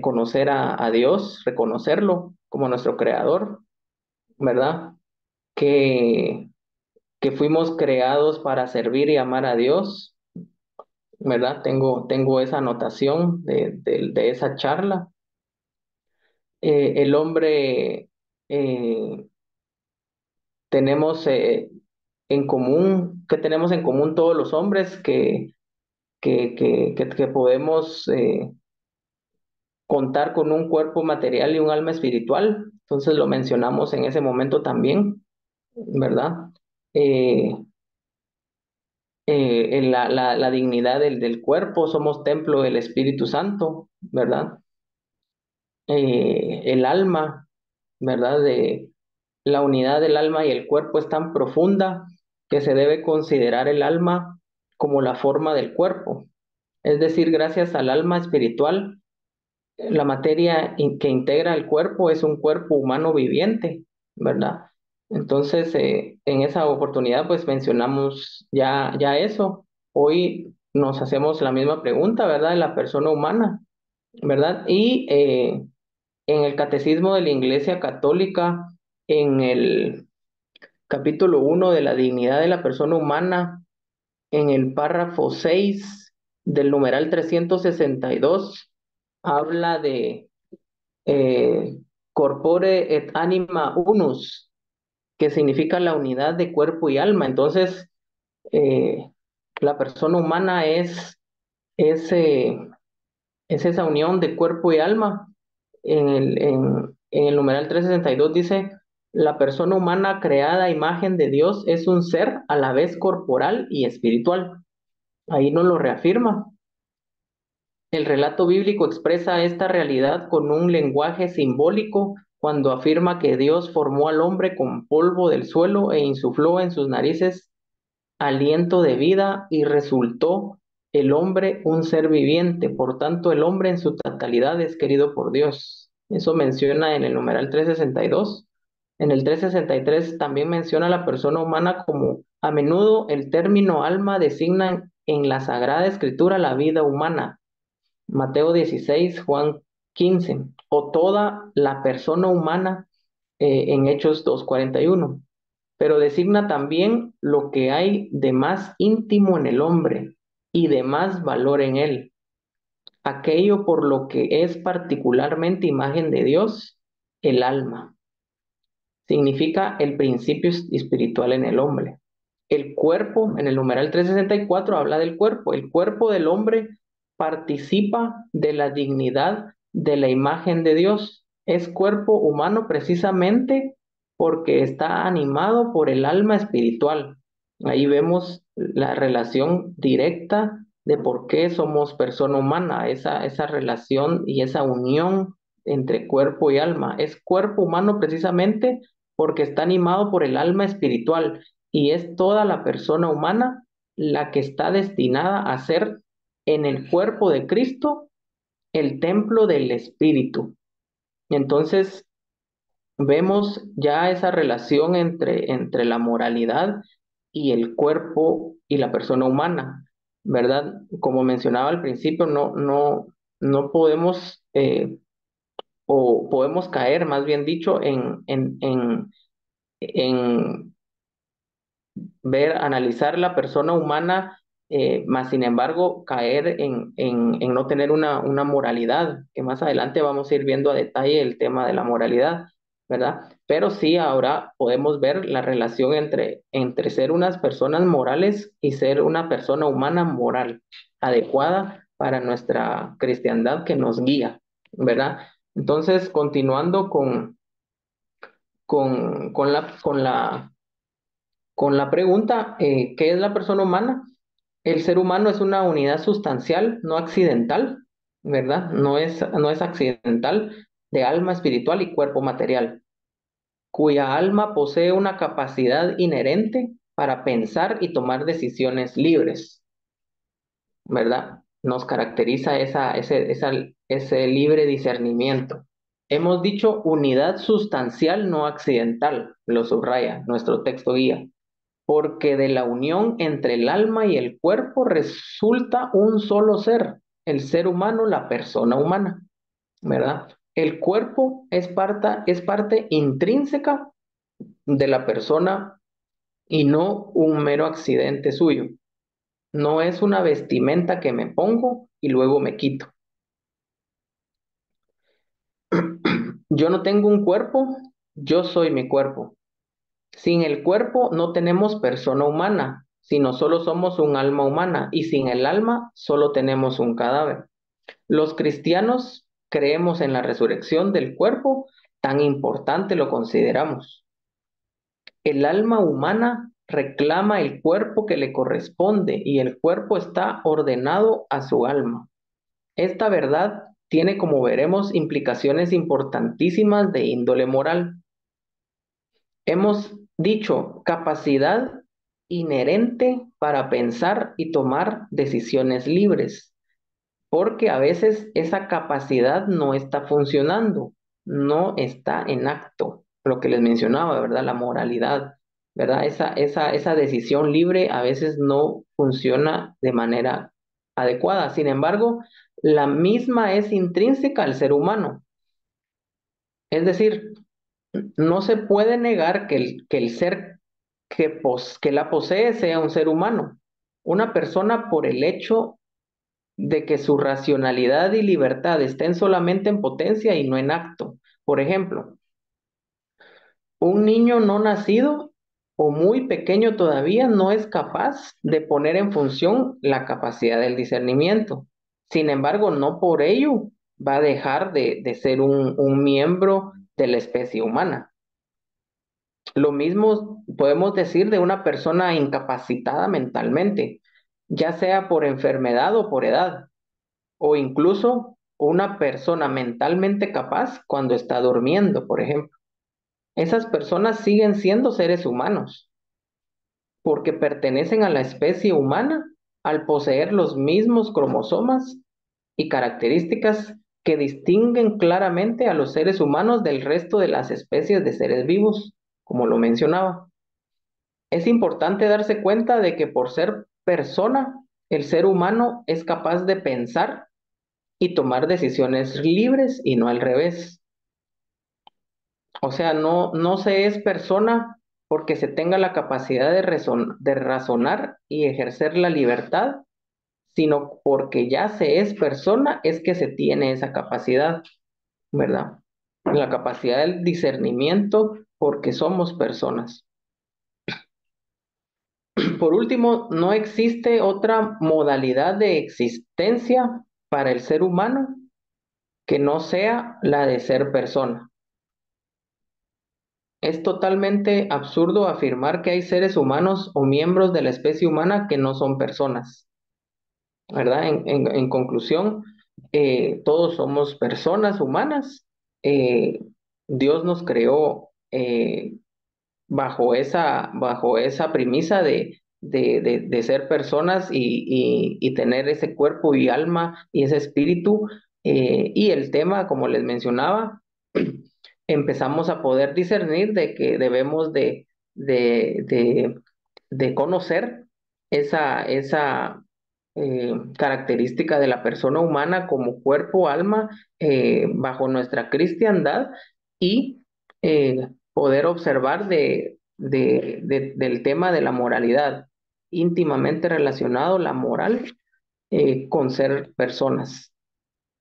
conocer a Dios, reconocerlo como nuestro creador, ¿verdad? Que, que fuimos creados para servir y amar a Dios, ¿verdad? Tengo esa anotación de esa charla. El hombre eh, tenemos en común, ¿qué tenemos en común todos los hombres? Que podemos contar con un cuerpo material y un alma espiritual. Entonces lo mencionamos en ese momento también, ¿verdad? Eh, en la dignidad del cuerpo, somos templo del Espíritu Santo, ¿verdad? El alma, ¿verdad? La unidad del alma y el cuerpo es tan profunda que se debe considerar el alma como la forma del cuerpo. Es decir, gracias al alma espiritual, la materia que integra el cuerpo es un cuerpo humano viviente, ¿verdad? Entonces, en esa oportunidad, pues mencionamos ya eso. Hoy nos hacemos la misma pregunta, ¿verdad? De la persona humana, ¿verdad? Y en el Catecismo de la Iglesia Católica, en el capítulo 1 de la dignidad de la persona humana, en el párrafo 6 del numeral 362, habla de eh, corpore et anima unus, que significa la unidad de cuerpo y alma. Entonces, eh, la persona humana es, eh, es esa unión de cuerpo y alma. En el numeral 362 dice, la persona humana creada a imagen de Dios es un ser a la vez corporal y espiritual. Ahí nos lo reafirma. El relato bíblico expresa esta realidad con un lenguaje simbólico cuando afirma que Dios formó al hombre con polvo del suelo e insufló en sus narices aliento de vida y resultó el hombre un ser viviente. Por tanto, el hombre en su totalidad es querido por Dios. Eso menciona en el numeral 362. En el 363 también menciona a la persona humana como a menudo el término alma designa en la Sagrada Escritura la vida humana. Mateo 16, Juan 15, o toda la persona humana en Hechos 2:41, pero designa también lo que hay de más íntimo en el hombre y de más valor en él, aquello por lo que es particularmente imagen de Dios, el alma. Significa el principio espiritual en el hombre. El cuerpo, en el numeral 364 habla del cuerpo. El cuerpo del hombre participa de la dignidad de la imagen de Dios. Es cuerpo humano precisamente porque está animado por el alma espiritual. Ahí vemos la relación directa de por qué somos persona humana, esa relación y esa unión entre cuerpo y alma. Es cuerpo humano precisamente porque está animado por el alma espiritual. y es toda la persona humana la que está destinada a ser en el cuerpo de Cristo el templo del Espíritu. Entonces, vemos ya esa relación entre la moralidad y el cuerpo y la persona humana, ¿verdad? Como mencionaba al principio, no podemos, o podemos caer, más bien dicho, en analizar la persona humana, más sin embargo caer en no tener una moralidad, que más adelante vamos a ir viendo a detalle el tema de la moralidad, ¿verdad? Pero sí, ahora podemos ver la relación entre ser unas personas morales y ser una persona humana moral, adecuada para nuestra cristiandad que nos guía, ¿verdad? Entonces, continuando con la pregunta, ¿qué es la persona humana? El ser humano es una unidad sustancial, no accidental, ¿verdad? No es accidental, de alma espiritual y cuerpo material, cuya alma posee una capacidad inherente para pensar y tomar decisiones libres, ¿verdad? Nos caracteriza ese libre discernimiento. Hemos dicho unidad sustancial, no accidental, lo subraya nuestro texto guía, porque de la unión entre el alma y el cuerpo resulta un solo ser, el ser humano, la persona humana, ¿verdad? El cuerpo es parte intrínseca de la persona y no un mero accidente suyo. No es una vestimenta que me pongo y luego me quito. Yo no tengo un cuerpo, yo soy mi cuerpo. Sin el cuerpo no tenemos persona humana, sino solo somos un alma humana, y sin el alma solo tenemos un cadáver. Los cristianos creemos en la resurrección del cuerpo, tan importante lo consideramos. El alma humana reclama el cuerpo que le corresponde y el cuerpo está ordenado a su alma. Esta verdad tiene, como veremos, implicaciones importantísimas de índole moral. Hemos dicho capacidad inherente para pensar y tomar decisiones libres, porque a veces esa capacidad no está funcionando, no está en acto, lo que les mencionaba, ¿verdad? La moralidad, ¿verdad? Esa decisión libre a veces no funciona de manera adecuada. Sin embargo, la misma es intrínseca al ser humano. Es decir, no se puede negar que el ser que la posee sea un ser humano, una persona por el hecho de que su racionalidad y libertad estén solamente en potencia y no en acto. Por ejemplo, un niño no nacido o muy pequeño todavía no es capaz de poner en función la capacidad del discernimiento. Sin embargo, no por ello va a dejar de ser un miembro de la especie humana. Lo mismo podemos decir de una persona incapacitada mentalmente, ya sea por enfermedad o por edad, o incluso una persona mentalmente capaz cuando está durmiendo, por ejemplo. Esas personas siguen siendo seres humanos porque pertenecen a la especie humana al poseer los mismos cromosomas y características que distinguen claramente a los seres humanos del resto de las especies de seres vivos, como lo mencionaba. Es importante darse cuenta de que por ser persona, el ser humano es capaz de pensar y tomar decisiones libres y no al revés. O sea, no se es persona porque se tenga la capacidad de razonar y ejercer la libertad, sino porque ya se es persona es que se tiene esa capacidad, ¿verdad? La capacidad del discernimiento porque somos personas. Por último, no existe otra modalidad de existencia para el ser humano que no sea la de ser persona. Es totalmente absurdo afirmar que hay seres humanos o miembros de la especie humana que no son personas, ¿verdad? En conclusión, todos somos personas humanas. eh, Dios nos creó bajo esa premisa de ser personas y tener ese cuerpo y alma y ese espíritu. Y el tema, como les mencionaba, empezamos a poder discernir de que debemos de, de, de conocer esa característica de la persona humana como cuerpo, alma, bajo nuestra cristiandad y poder observar del tema de la moralidad, íntimamente relacionado la moral con ser personas.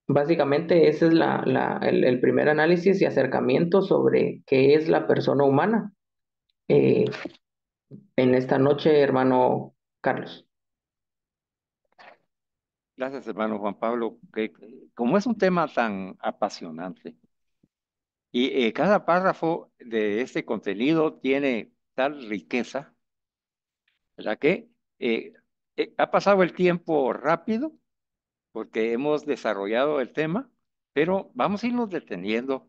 Básicamente ese es el primer análisis y acercamiento sobre qué es la persona humana eh, en esta noche, hermano Carlos. Gracias, hermano Juan Pablo, que como es un tema tan apasionante y cada párrafo de este contenido tiene tal riqueza, ¿verdad? Que eh, ha pasado el tiempo rápido porque hemos desarrollado el tema, pero vamos a irnos deteniendo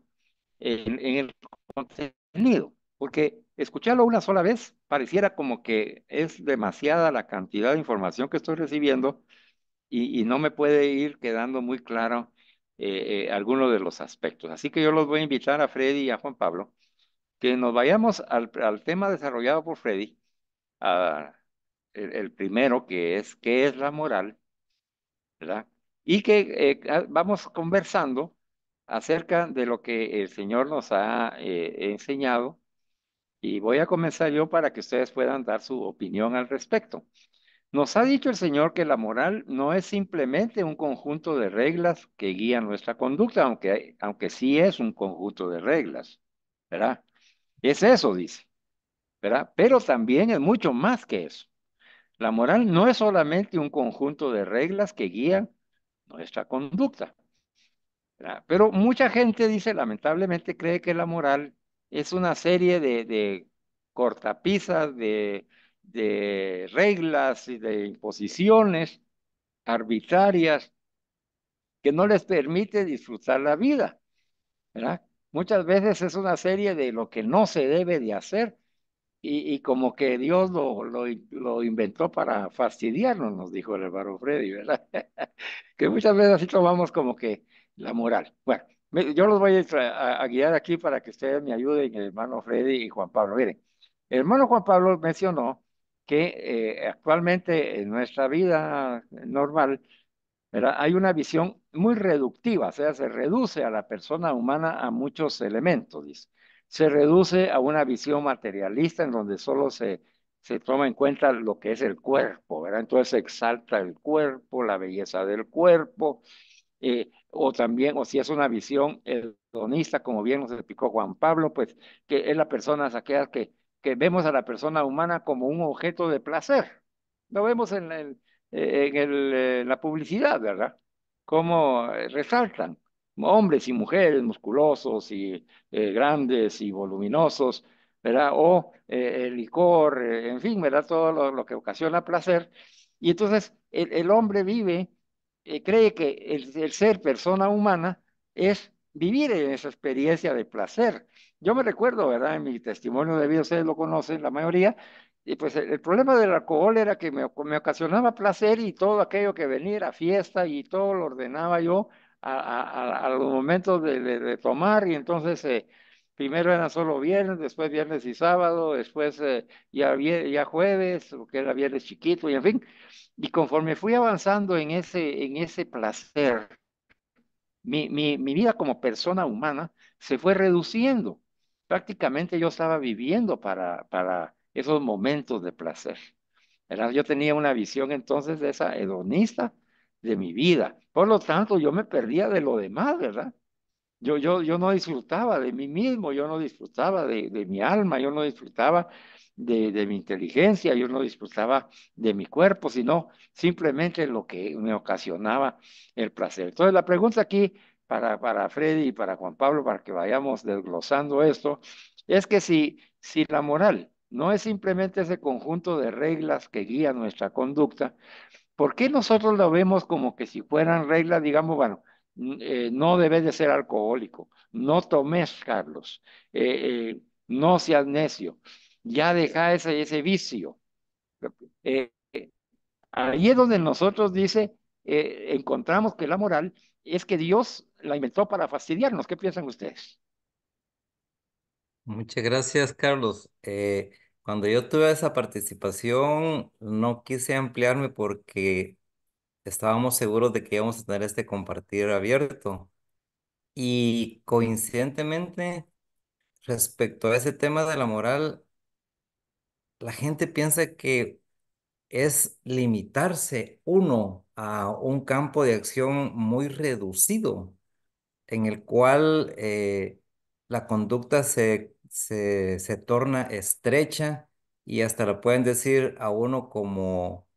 en el contenido, porque escucharlo una sola vez pareciera como que es demasiada la cantidad de información que estoy recibiendo y no me puede ir quedando muy claro algunos de los aspectos. Así que yo los voy a invitar a Freddy y a Juan Pablo que nos vayamos al tema desarrollado por Freddy, a, el primero que es qué es la moral, ¿verdad? Y que vamos conversando acerca de lo que el Señor nos ha enseñado y voy a comenzar yo para que ustedes puedan dar su opinión al respecto. Nos ha dicho el Señor que la moral no es simplemente un conjunto de reglas que guían nuestra conducta, aunque sí es un conjunto de reglas, ¿verdad? Es eso, dice, ¿verdad? Pero también es mucho más que eso. La moral no es solamente un conjunto de reglas que guían nuestra conducta, ¿verdad? Pero mucha gente dice, lamentablemente, cree que la moral es una serie de cortapisas, de reglas y de imposiciones arbitrarias que no les permite disfrutar la vida, ¿verdad? Muchas veces es una serie de lo que no se debe de hacer y como que Dios lo inventó para fastidiarnos, nos dijo el hermano Freddy, ¿verdad? Que muchas veces así tomamos como que la moral. Bueno, yo los voy a guiar aquí para que ustedes me ayuden, el hermano Freddy y Juan Pablo. Miren, el hermano Juan Pablo mencionó que actualmente en nuestra vida normal, ¿verdad? Hay una visión muy reductiva, o sea, se reduce a la persona humana a muchos elementos, dice. Se reduce a una visión materialista en donde solo se toma en cuenta lo que es el cuerpo, ¿verdad? Entonces se exalta el cuerpo, la belleza del cuerpo, o también, o si es una visión hedonista, como bien nos explicó Juan Pablo, pues que es la persona aquella que vemos a la persona humana como un objeto de placer. Lo vemos en la publicidad, ¿verdad? Cómo resaltan hombres y mujeres musculosos y grandes y voluminosos, ¿verdad? O el licor, en fin, ¿verdad? Todo lo que ocasiona placer. Y entonces el hombre vive, cree que el ser persona humana es vivir en esa experiencia de placer. Yo me recuerdo, ¿verdad? En mi testimonio de vida, ustedes lo conocen, la mayoría, y pues el problema del alcohol era que me ocasionaba placer y todo aquello que venía era fiesta y todo lo ordenaba yo a los momentos de tomar y entonces primero era solo viernes, después viernes y sábado, después ya jueves, lo que era viernes chiquito y en fin. Y conforme fui avanzando en ese placer, mi vida como persona humana se fue reduciendo. Prácticamente yo estaba viviendo para esos momentos de placer, ¿verdad? Yo tenía una visión entonces de esa hedonista de mi vida. Por lo tanto, yo me perdía de lo demás, ¿verdad? Yo no disfrutaba de mí mismo, yo no disfrutaba de mi alma, yo no disfrutaba de mi inteligencia, yo no disfrutaba de mi cuerpo, sino simplemente lo que me ocasionaba el placer. Entonces, la pregunta aquí para Freddy y para Juan Pablo, para que vayamos desglosando esto, es que si la moral no es simplemente ese conjunto de reglas que guían nuestra conducta, ¿por qué nosotros lo vemos como que si fueran reglas, digamos, bueno, no debes de ser alcohólico, no tomes, Carlos, no seas necio? ya deja ese vicio. Eh, Ahí es donde nosotros dice, encontramos que la moral es que Dios la inventó para fastidiarnos. ¿Qué piensan ustedes? Muchas gracias, Carlos. Cuando yo tuve esa participación, no quise ampliarme porque estábamos seguros de que íbamos a tener este compartir abierto. Y coincidentemente, respecto a ese tema de la moral, la gente piensa que es limitarse uno a un campo de acción muy reducido, en el cual la conducta se torna estrecha y hasta lo pueden decir a uno como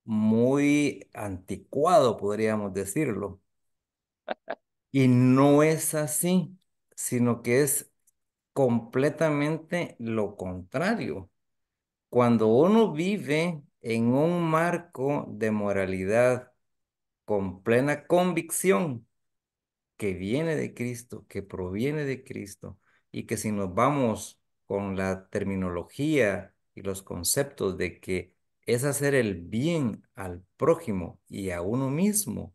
muy anticuado, podríamos decirlo. Y no es así, sino que es completamente lo contrario. Cuando uno vive en un marco de moralidad con plena convicción que viene de Cristo, que proviene de Cristo, y que si nos vamos con la terminología y los conceptos de que es hacer el bien al prójimo y a uno mismo,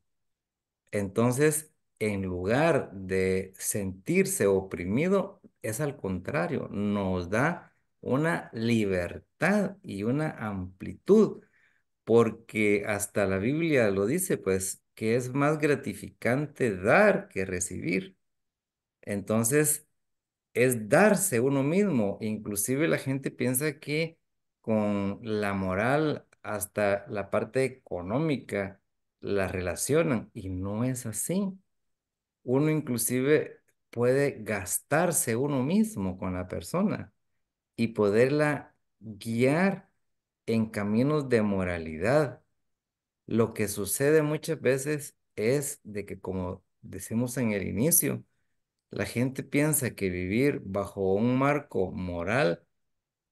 entonces, en lugar de sentirse oprimido, es al contrario, nos da una libertad y una amplitud, porque hasta la Biblia lo dice, pues, que es más gratificante dar que recibir. Entonces, es darse uno mismo. Inclusive la gente piensa que con la moral hasta la parte económica la relacionan y no es así. Uno inclusive puede gastarse uno mismo con la persona y poderla guiar en caminos de moralidad. Lo que sucede muchas veces es de que, como decimos en el inicio, la gente piensa que vivir bajo un marco moral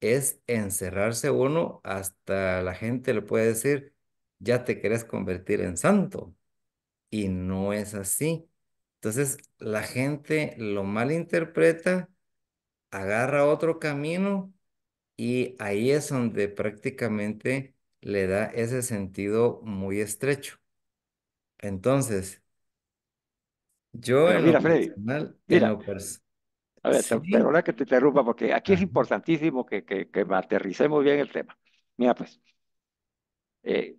es encerrarse uno, hasta la gente le puede decir, ya te querés convertir en santo, y no es así. Entonces, la gente lo malinterpreta, agarra otro camino y ahí es donde prácticamente le da ese sentido muy estrecho. Entonces, yo Pero en lo mira, Freddy, personal, mira, a ver, sí, perdona que te interrumpa, porque aquí es ajá, importantísimo que aterricemos bien el tema. Mira, pues, eh,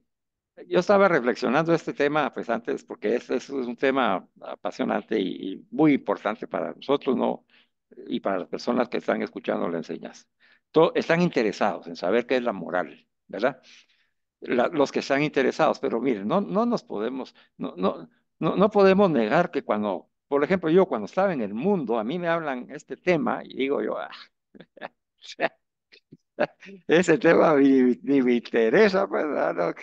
yo estaba reflexionando este tema, pues antes, porque es un tema apasionante y muy importante para nosotros, ¿no? Y para las personas que están escuchando la enseñanza. Están interesados en saber qué es la moral, ¿verdad? Los que están interesados, pero miren, no nos podemos, no podemos negar que cuando, por ejemplo, yo cuando estaba en el mundo, a mí me hablan este tema y digo yo, ese tema ni me interesa, pues, ¿no?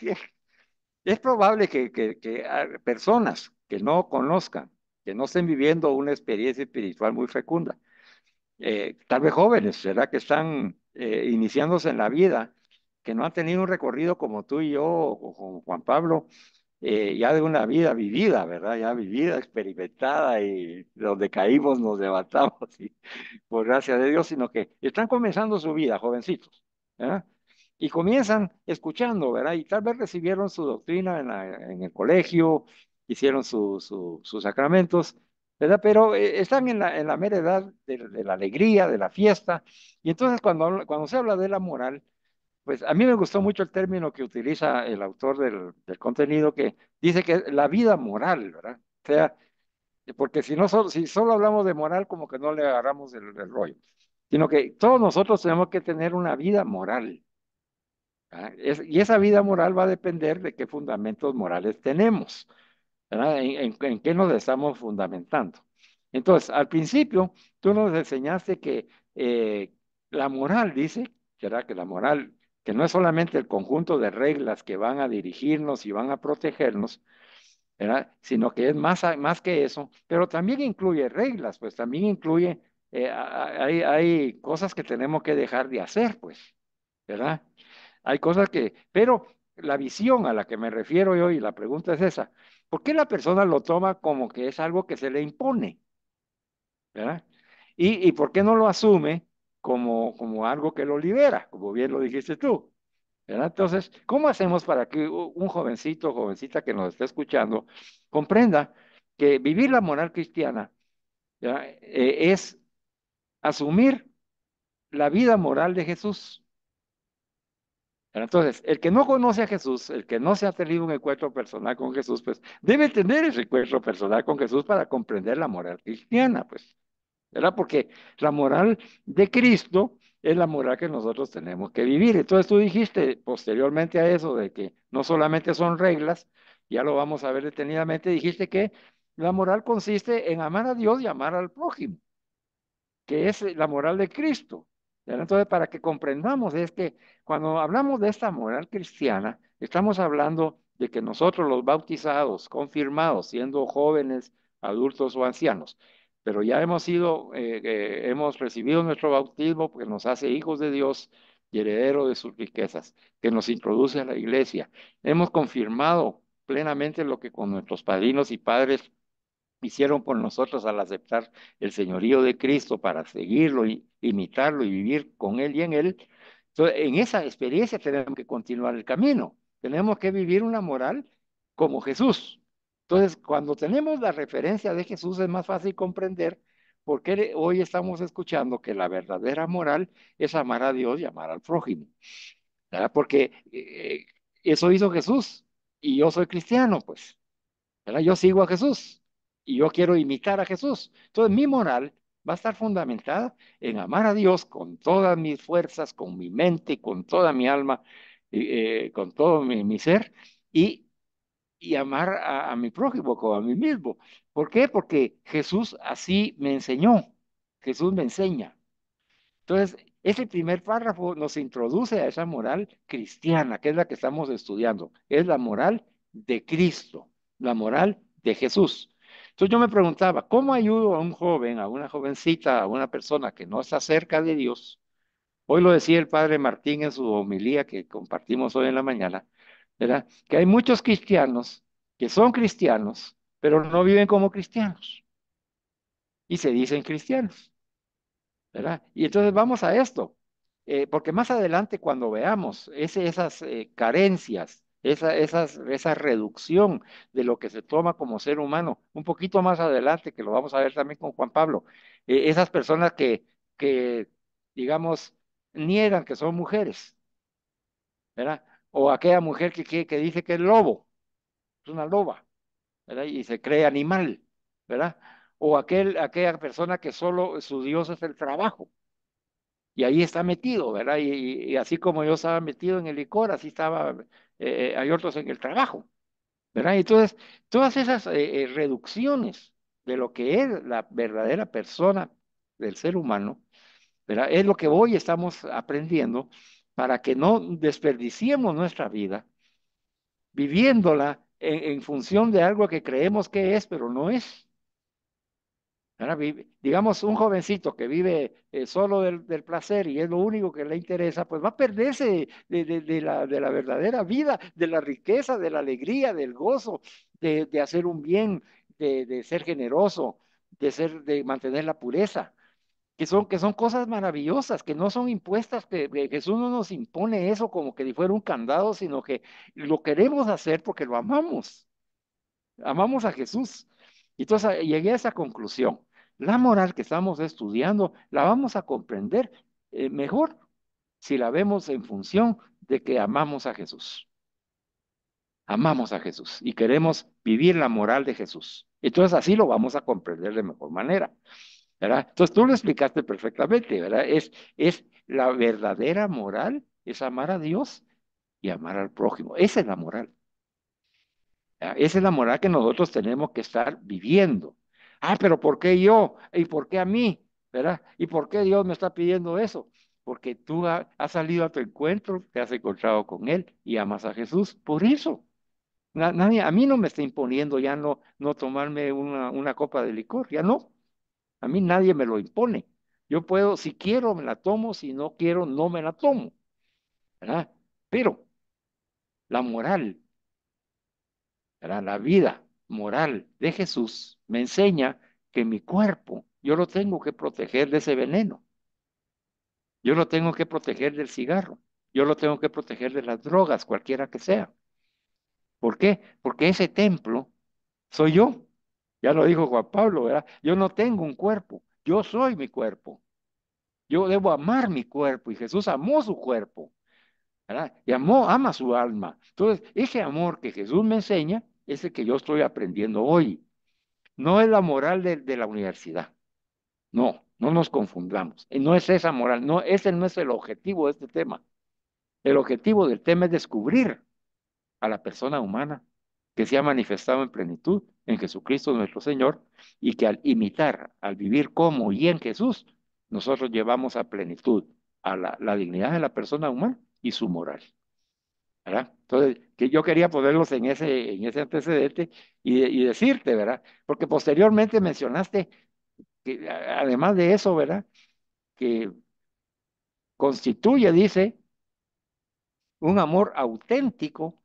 Es probable que personas que no conozcan, que no estén viviendo una experiencia espiritual muy fecunda, tal vez jóvenes, ¿verdad? Que están iniciándose en la vida, que no han tenido un recorrido como tú y yo, o como Juan Pablo, ya de una vida vivida, ¿verdad? Ya vivida, experimentada y donde caímos nos levantamos, y, por gracia de Dios, sino que están comenzando su vida, jovencitos, ¿verdad? Y comienzan escuchando, ¿verdad? Y tal vez recibieron su doctrina en el colegio, hicieron sus sacramentos, ¿verdad? Pero están en la mera edad de la alegría, de la fiesta. Y entonces cuando se habla de la moral, pues a mí me gustó mucho el término que utiliza el autor del contenido, que dice que es la vida moral, ¿verdad? O sea, porque si solo hablamos de moral, como que no le agarramos el rollo, sino que todos nosotros tenemos que tener una vida moral, ¿verdad? Y esa vida moral va a depender de qué fundamentos morales tenemos, ¿verdad? En qué nos estamos fundamentando. Entonces, al principio, tú nos enseñaste que la moral, dice, ¿verdad? Que la moral, que no es solamente el conjunto de reglas que van a dirigirnos y van a protegernos, ¿verdad? Sino que es más que eso, pero también incluye reglas, pues también incluye, hay cosas que tenemos que dejar de hacer, pues, ¿verdad? Hay cosas pero la visión a la que me refiero yo, y la pregunta es esa, ¿por qué la persona lo toma como que es algo que se le impone? ¿Verdad? ¿Y por qué no lo asume? como algo que lo libera, como bien lo dijiste tú. ¿Verdad? Entonces, ¿cómo hacemos para que un jovencito o jovencita que nos esté escuchando comprenda que vivir la moral cristiana, ¿verdad? Es asumir la vida moral de Jesús? ¿Verdad? Entonces, el que no conoce a Jesús, el que no se ha tenido un encuentro personal con Jesús, pues debe tener ese encuentro personal con Jesús para comprender la moral cristiana, pues. ¿Verdad? Porque la moral de Cristo es la moral que nosotros tenemos que vivir. Entonces tú dijiste posteriormente a eso de que no solamente son reglas, ya lo vamos a ver detenidamente, dijiste que la moral consiste en amar a Dios y amar al prójimo, que es la moral de Cristo. ¿Verdad? Entonces, para que comprendamos es que cuando hablamos de esta moral cristiana, estamos hablando de que nosotros los bautizados, confirmados, siendo jóvenes, adultos o ancianos, pero ya hemos recibido nuestro bautismo porque nos hace hijos de Dios y herederos de sus riquezas, que nos introduce a la iglesia. Hemos confirmado plenamente lo que con nuestros padrinos y padres hicieron por nosotros al aceptar el señorío de Cristo para seguirlo y imitarlo y vivir con Él y en Él. Entonces, en esa experiencia tenemos que continuar el camino. Tenemos que vivir una moral como Jesús. Entonces, cuando tenemos la referencia de Jesús, es más fácil comprender por qué hoy estamos escuchando que la verdadera moral es amar a Dios y amar al prójimo. ¿Verdad? Porque eso hizo Jesús y yo soy cristiano, pues. ¿Verdad? Yo sigo a Jesús y yo quiero imitar a Jesús. Entonces mi moral va a estar fundamentada en amar a Dios con todas mis fuerzas, con mi mente, con toda mi alma, con todo mi ser y, y amar a mi prójimo como a mí mismo. ¿Por qué? Porque Jesús así me enseñó. Jesús me enseña. Entonces, ese primer párrafo nos introduce a esa moral cristiana, que es la que estamos estudiando. Es la moral de Cristo, la moral de Jesús. Entonces yo me preguntaba, ¿cómo ayudo a un joven, a una jovencita, a una persona que no está cerca de Dios? Hoy lo decía el padre Martín en su homilía que compartimos hoy en la mañana, ¿verdad? Que hay muchos cristianos que son cristianos, pero no viven como cristianos y se dicen cristianos. ¿Verdad? Y entonces vamos a esto, porque más adelante cuando veamos esas carencias, esa reducción de lo que se toma como ser humano, un poquito más adelante, que lo vamos a ver también con Juan Pablo, esas personas que, digamos, niegan que son mujeres, ¿verdad? O aquella mujer que dice que es lobo, es una loba, ¿verdad? Y se cree animal, ¿verdad? O aquella persona que solo su Dios es el trabajo. Y ahí está metido, ¿verdad? Y así como yo estaba metido en el licor, así estaba, hay otros en el trabajo, ¿verdad? Y entonces, todas esas reducciones de lo que es la verdadera persona del ser humano, ¿verdad? Es lo que hoy estamos aprendiendo para que no desperdiciemos nuestra vida viviéndola en función de algo que creemos que es, pero no es. ¿Verdad? Digamos, un jovencito que vive solo del placer y es lo único que le interesa, pues va a perderse de la verdadera vida, de la riqueza, de la alegría, del gozo, de hacer un bien, de ser generoso, de mantener la pureza, que son cosas maravillosas, que no son impuestas, que Jesús no nos impone eso como que si fuera un candado, sino que lo queremos hacer porque lo amamos. Amamos a Jesús. Y entonces llegué a esa conclusión. La moral que estamos estudiando la vamos a comprender mejor si la vemos en función de que amamos a Jesús. Amamos a Jesús y queremos vivir la moral de Jesús. Entonces así lo vamos a comprender de mejor manera, ¿verdad? Entonces tú lo explicaste perfectamente, ¿verdad? Es la verdadera moral, es amar a Dios y amar al prójimo. Esa es la moral. Esa es la moral que nosotros tenemos que estar viviendo. Ah, pero ¿por qué yo? ¿Y por qué a mí? ¿Verdad? ¿Y por qué Dios me está pidiendo eso? Porque tú has salido a tu encuentro, te has encontrado con Él y amas a Jesús. Por eso, nadie, a mí no me está imponiendo ya no tomarme una copa de licor, ya no. A mí nadie me lo impone. Yo puedo, si quiero, me la tomo, si no quiero, no me la tomo. ¿Verdad? Pero la moral, ¿verdad? La vida moral de Jesús me enseña que mi cuerpo yo lo tengo que proteger de ese veneno. Yo lo tengo que proteger del cigarro. Yo lo tengo que proteger de las drogas, cualquiera que sea. ¿Por qué? Porque ese templo soy yo. Ya lo dijo Juan Pablo, ¿verdad? Yo no tengo un cuerpo, yo soy mi cuerpo. Yo debo amar mi cuerpo y Jesús amó su cuerpo, ¿verdad? Y ama su alma. Entonces, ese amor que Jesús me enseña es el que yo estoy aprendiendo hoy. No es la moral de la universidad. No, no nos confundamos. No es esa moral, no, ese no es el objetivo de este tema. El objetivo del tema es descubrir a la persona humana que se ha manifestado en plenitud en Jesucristo nuestro Señor y que al imitar, al vivir como y en Jesús, nosotros llevamos a plenitud a la dignidad de la persona humana y su moral, ¿verdad? Entonces, que yo quería ponerlos en ese antecedente y decirte, ¿verdad? Porque posteriormente mencionaste que además de eso, ¿verdad? Que constituye, dice, un amor auténtico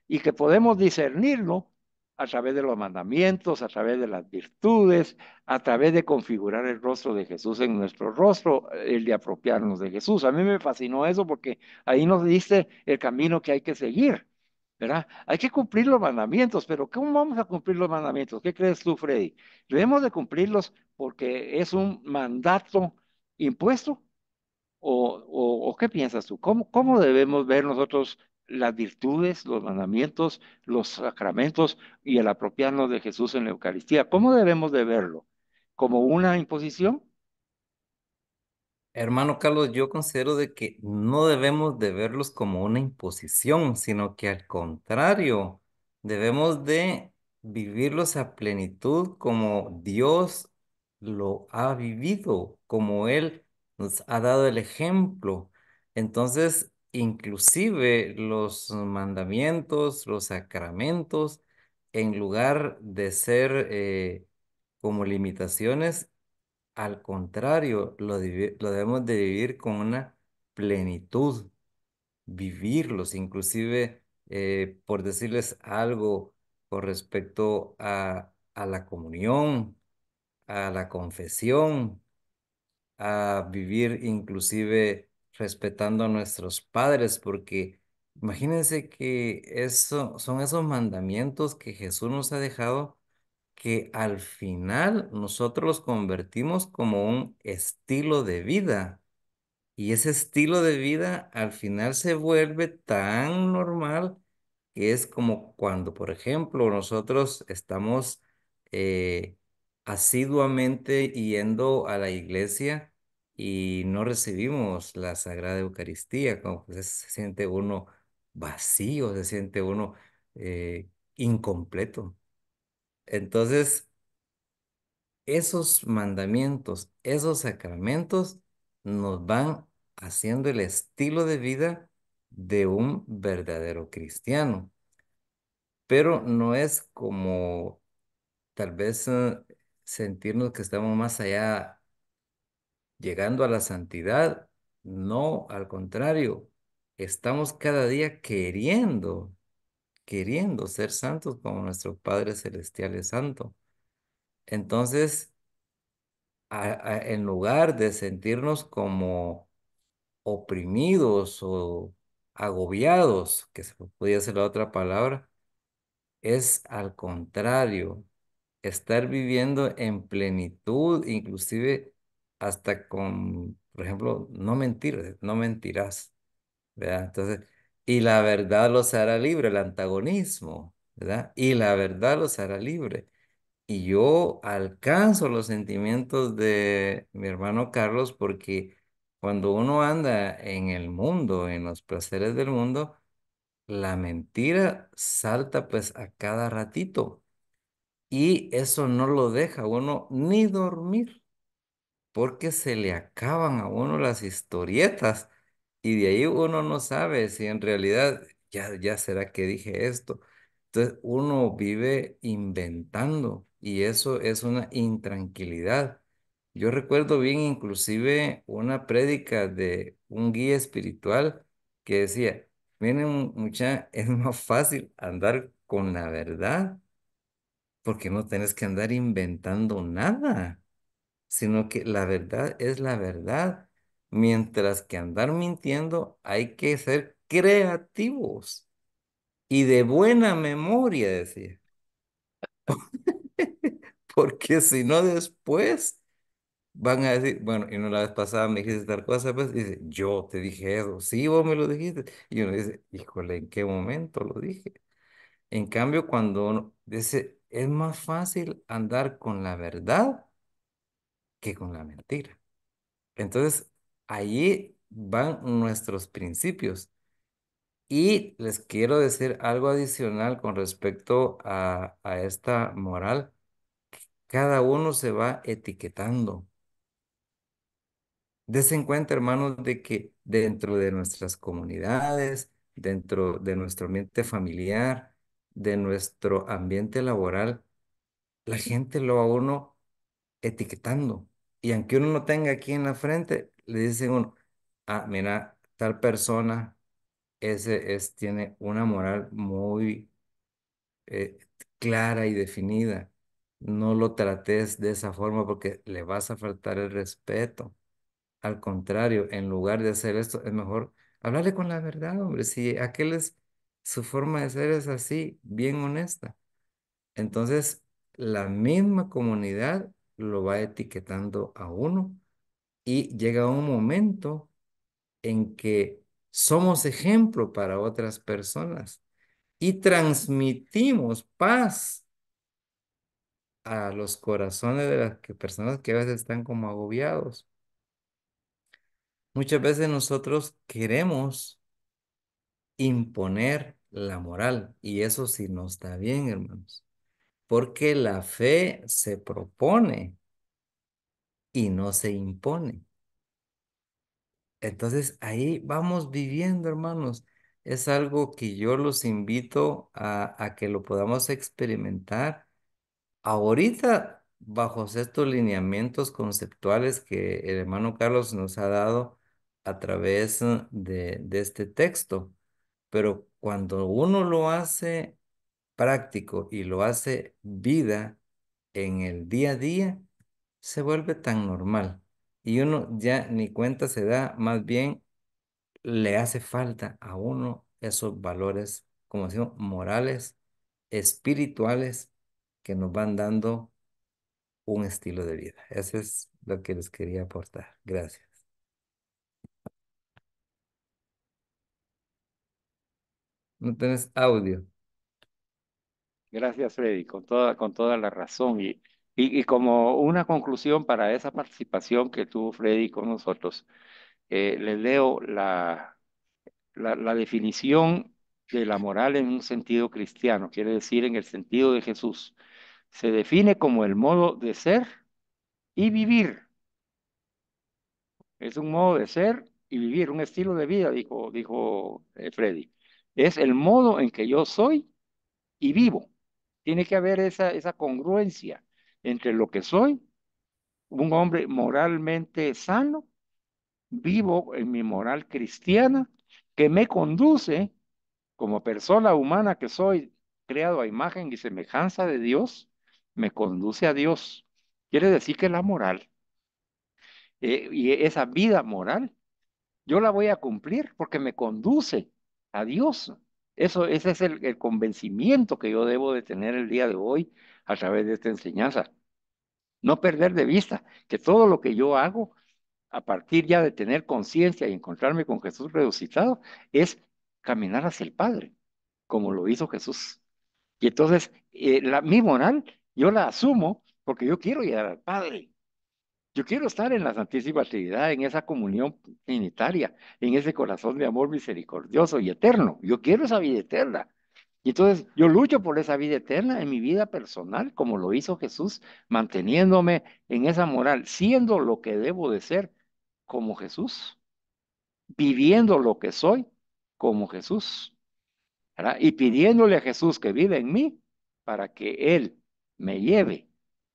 y que podemos discernirlo a través de los mandamientos, a través de las virtudes, a través de configurar el rostro de Jesús en nuestro rostro, el de apropiarnos de Jesús. A mí me fascinó eso porque ahí nos dice el camino que hay que seguir, ¿verdad? Hay que cumplir los mandamientos, pero ¿cómo vamos a cumplir los mandamientos? ¿Qué crees tú, Freddy? Debemos de cumplirlos porque es un mandato impuesto. ¿O qué piensas tú? ¿Cómo debemos ver nosotros las virtudes, los mandamientos, los sacramentos y el apropiarnos de Jesús en la Eucaristía? ¿Cómo debemos de verlo? ¿Como una imposición? Hermano Carlos, yo considero de que no debemos de verlos como una imposición, sino que al contrario, debemos de vivirlos a plenitud como Dios lo ha vivido, como Él nos ha dado el ejemplo. Entonces, inclusive los mandamientos, los sacramentos, en lugar de ser como limitaciones, al contrario, lo debemos de vivir con una plenitud, vivirlos, inclusive por decirles algo con respecto a la comunión, a la confesión, a vivir inclusive respetando a nuestros padres, porque imagínense que eso son esos mandamientos que Jesús nos ha dejado que al final nosotros los convertimos como un estilo de vida. Y ese estilo de vida al final se vuelve tan normal que es como cuando, por ejemplo, nosotros estamos eh, asiduamente yendo a la iglesia y no recibimos la Sagrada Eucaristía, como que se siente uno vacío, se siente uno incompleto. Entonces, esos mandamientos, esos sacramentos nos van haciendo el estilo de vida de un verdadero cristiano, pero no es como tal vez sentirnos que estamos más allá llegando a la santidad. No, al contrario, estamos cada día queriendo ser santos como nuestro Padre Celestial es santo. Entonces, en lugar de sentirnos como oprimidos o agobiados, que se podría ser la otra palabra, es al contrario, estar viviendo en plenitud, inclusive hasta con, por ejemplo, no mentir, no mentirás, ¿verdad? Entonces, y la verdad los hará libre, el antagonismo, ¿verdad? Y la verdad los hará libre. Y yo alcanzo los sentimientos de mi hermano Carlos porque cuando uno anda en el mundo, en los placeres del mundo, la mentira salta pues a cada ratito y eso no lo deja a uno ni dormir porque se le acaban a uno las historietas y de ahí uno no sabe si en realidad ya será que dije esto. Entonces uno vive inventando y eso es una intranquilidad. Yo recuerdo bien inclusive una prédica de un guía espiritual que decía, miren mucha, es más fácil andar con la verdad porque no tenés que andar inventando nada sino que la verdad es la verdad. Mientras que andar mintiendo hay que ser creativos y de buena memoria, decía. Porque si no después van a decir, bueno, y no la vez pasada me dijiste tal cosa, pues dice, yo te dije eso, sí, vos me lo dijiste. Y uno dice, híjole, ¿en qué momento lo dije? En cambio, cuando uno dice, es más fácil andar con la verdad que con la mentira. Entonces, allí van nuestros principios. Y les quiero decir algo adicional con respecto a esta moral. Cada uno se va etiquetando. Des en cuenta, hermanos, de que dentro de nuestras comunidades, dentro de nuestro ambiente familiar, de nuestro ambiente laboral, la gente lo va a uno etiquetando. Y aunque uno no tenga aquí en la frente, le dicen uno, ah, mira, tal persona, tiene una moral muy eh, clara y definida. No lo trates de esa forma porque le vas a faltar el respeto. Al contrario, en lugar de hacer esto, es mejor hablarle con la verdad, hombre. Si aquel es, su forma de ser es así, bien honesta. Entonces, la misma comunidad lo va etiquetando a uno y llega un momento en que somos ejemplo para otras personas y transmitimos paz a los corazones de las personas que a veces están como agobiados. Muchas veces nosotros queremos imponer la moral y eso sí no está bien, hermanos, porque la fe se propone y no se impone. Entonces ahí vamos viviendo, hermanos. Es algo que yo los invito a que lo podamos experimentar ahorita bajo estos lineamientos conceptuales que el hermano Carlos nos ha dado a través de este texto. Pero cuando uno lo hace práctico y lo hace vida en el día a día, se vuelve tan normal. Y uno ya ni cuenta se da, más bien le hace falta a uno esos valores, como decimos, morales, espirituales, que nos van dando un estilo de vida. Eso es lo que les quería aportar. Gracias. ¿No tenés audio? Gracias, Freddy, con toda la razón. Y como una conclusión para esa participación que tuvo Freddy con nosotros, les leo la definición de la moral en un sentido cristiano, quiere decir en el sentido de Jesús. Se define como el modo de ser y vivir. Es un modo de ser y vivir, un estilo de vida, dijo Freddy. Es el modo en que yo soy y vivo. Tiene que haber esa congruencia entre lo que soy, un hombre moralmente sano, vivo en mi moral cristiana, que me conduce como persona humana que soy, creado a imagen y semejanza de Dios, me conduce a Dios. Quiere decir que la moral y esa vida moral, yo la voy a cumplir porque me conduce a Dios. Ese es el convencimiento que yo debo de tener el día de hoy a través de esta enseñanza. No perder de vista que todo lo que yo hago, a partir ya de tener conciencia y encontrarme con Jesús resucitado, es caminar hacia el Padre, como lo hizo Jesús. Y entonces, mi moral, yo la asumo porque yo quiero llegar al Padre. Yo quiero estar en la Santísima Trinidad, en esa comunión trinitaria, en ese corazón de amor misericordioso y eterno. Yo quiero esa vida eterna. Y entonces yo lucho por esa vida eterna en mi vida personal, como lo hizo Jesús, manteniéndome en esa moral, siendo lo que debo de ser como Jesús, viviendo lo que soy como Jesús. ¿Verdad? Y pidiéndole a Jesús que vive en mí para que Él me lleve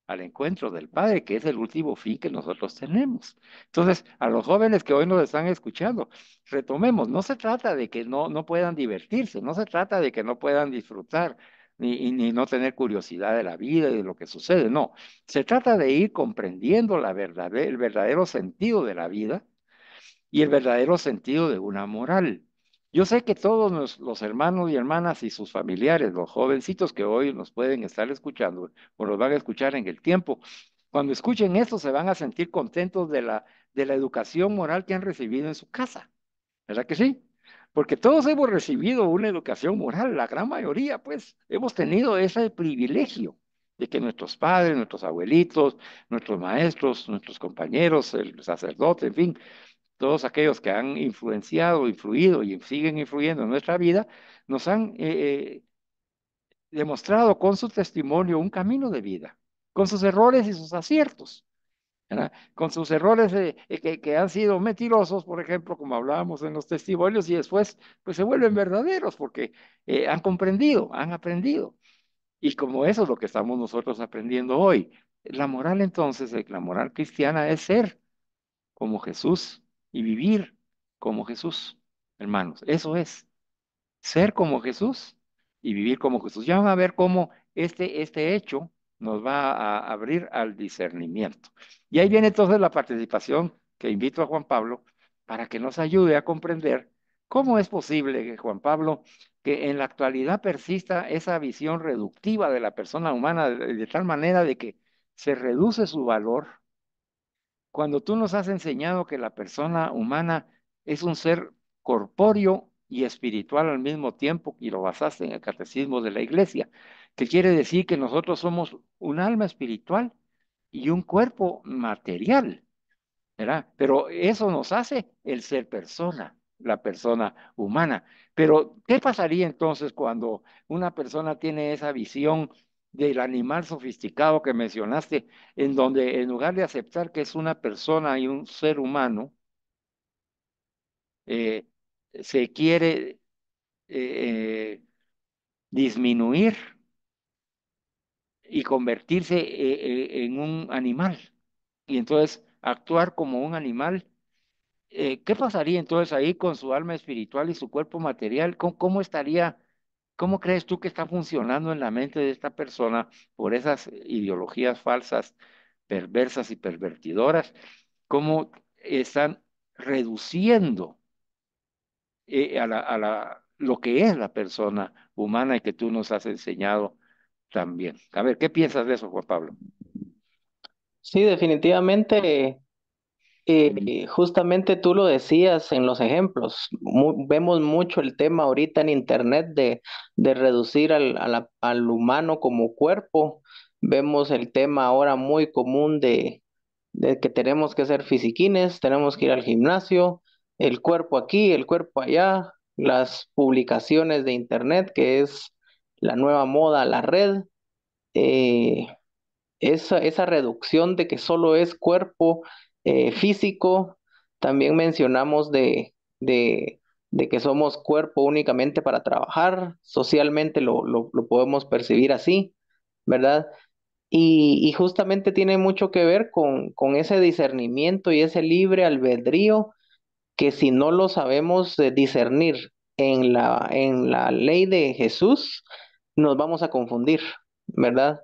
al encuentro del Padre, que es el último fin que nosotros tenemos. Entonces, a los jóvenes que hoy nos están escuchando, retomemos, no se trata de que no puedan divertirse, no se trata de que no puedan disfrutar, ni no tener curiosidad de la vida y de lo que sucede, no. Se trata de ir comprendiendo el verdadero sentido de la vida y el verdadero sentido de una moral. Yo sé que todos los hermanos y hermanas y sus familiares, los jovencitos que hoy nos pueden estar escuchando o los van a escuchar en el tiempo, cuando escuchen esto se van a sentir contentos de la educación moral que han recibido en su casa. ¿Verdad que sí? Porque todos hemos recibido una educación moral, la gran mayoría, pues, hemos tenido ese privilegio de que nuestros padres, nuestros abuelitos, nuestros maestros, nuestros compañeros, el sacerdote, en fin, todos aquellos que han influenciado, influido y siguen influyendo en nuestra vida, nos han demostrado con su testimonio un camino de vida, con sus errores y sus aciertos. ¿Verdad? Con sus errores que han sido mentirosos, por ejemplo, como hablábamos en los testimonios, y después pues se vuelven verdaderos porque han comprendido, han aprendido. Y como eso es lo que estamos nosotros aprendiendo hoy. La moral entonces, la moral cristiana es ser como Jesús y vivir como Jesús, hermanos. Eso es ser como Jesús y vivir como Jesús. Ya van a ver cómo este hecho nos va a abrir al discernimiento. Y ahí viene entonces la participación que invito a Juan Pablo para que nos ayude a comprender cómo es posible que Juan Pablo, que en la actualidad persista esa visión reductiva de la persona humana de tal manera de que se reduce su valor cuando tú nos has enseñado que la persona humana es un ser corpóreo y espiritual al mismo tiempo, y lo basaste en el catecismo de la iglesia, que quiere decir que nosotros somos un alma espiritual y un cuerpo material. ¿Verdad? Pero eso nos hace el ser persona, la persona humana. Pero, ¿qué pasaría entonces cuando una persona tiene esa visión del animal sofisticado que mencionaste, en donde en lugar de aceptar que es una persona y un ser humano, eh, se quiere disminuir y convertirse en un animal? Y entonces actuar como un animal. ¿Qué pasaría entonces ahí con su alma espiritual y su cuerpo material? ¿Cómo estaría, cómo crees tú que está funcionando en la mente de esta persona por esas ideologías falsas, perversas y pervertidoras? ¿Cómo están reduciendo lo que es la persona humana y que tú nos has enseñado también? A ver, ¿qué piensas de eso, Juan Pablo? Sí, definitivamente. Justamente tú lo decías en los ejemplos. Vemos mucho el tema ahorita en internet de reducir al humano como cuerpo. Vemos el tema ahora muy común de que tenemos que ser fisiquines, tenemos que ir al gimnasio, el cuerpo aquí, el cuerpo allá, las publicaciones de internet, que es la nueva moda, la red. eh, esa reducción de que solo es cuerpo físico. También mencionamos de que somos cuerpo únicamente para trabajar, socialmente lo podemos percibir así, ¿verdad? Y justamente tiene mucho que ver con ese discernimiento y ese libre albedrío que si no lo sabemos discernir en la ley de Jesús, nos vamos a confundir, ¿verdad?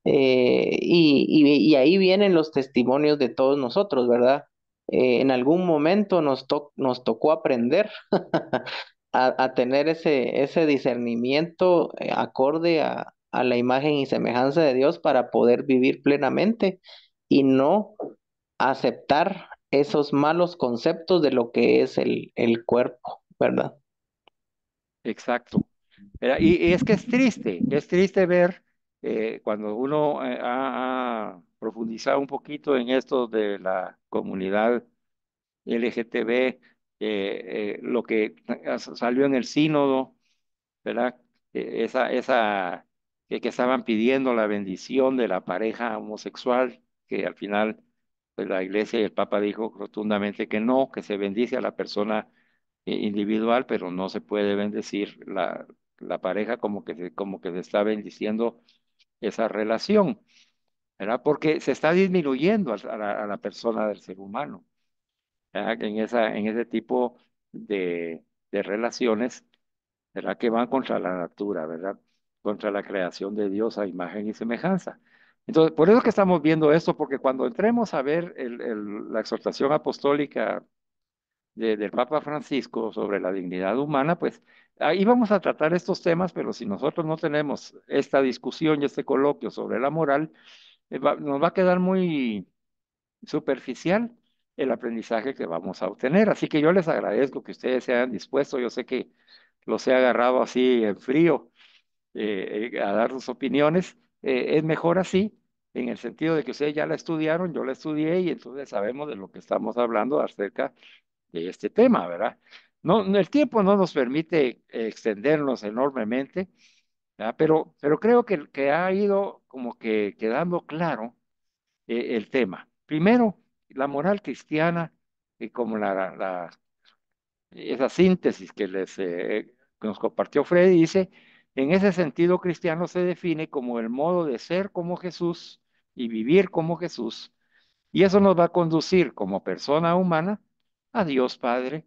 Y ahí vienen los testimonios de todos nosotros, ¿verdad? En algún momento nos tocó aprender a tener ese discernimiento acorde a la imagen y semejanza de Dios para poder vivir plenamente y no aceptar esos malos conceptos de lo que es el cuerpo, ¿verdad? Exacto. Y es triste ver cuando uno ha profundizado un poquito en esto de la comunidad LGTB, lo que salió en el sínodo, ¿verdad? Que estaban pidiendo la bendición de la pareja homosexual, que al final pues, la iglesia y el Papa dijo rotundamente que no, que se bendice a la persona individual, pero no se puede bendecir la pareja como que se está bendiciendo esa relación, ¿verdad? Porque se está disminuyendo a la persona del ser humano, ¿verdad? En ese tipo de relaciones, ¿verdad? Que van contra la natura, ¿verdad? Contra la creación de Dios a imagen y semejanza. Entonces, por eso que estamos viendo esto, porque cuando entremos a ver la exhortación apostólica del Papa Francisco sobre la dignidad humana, pues ahí vamos a tratar estos temas, pero si nosotros no tenemos esta discusión y este coloquio sobre la moral, nos va a quedar muy superficial el aprendizaje que vamos a obtener. Así que yo les agradezco que ustedes se hayan dispuesto. Yo sé que los he agarrado así en frío a dar sus opiniones. Es mejor así, en el sentido de que ustedes ya la estudiaron, yo la estudié y entonces sabemos de lo que estamos hablando acerca de este tema, ¿verdad? No, el tiempo no nos permite extendernos enormemente, ¿verdad? Pero creo que ha ido como que quedando claro el tema. Primero, la moral cristiana, como esa síntesis que nos compartió Freddy, dice, en ese sentido cristiano se define como el modo de ser como Jesús y vivir como Jesús, y eso nos va a conducir como persona humana a Dios Padre,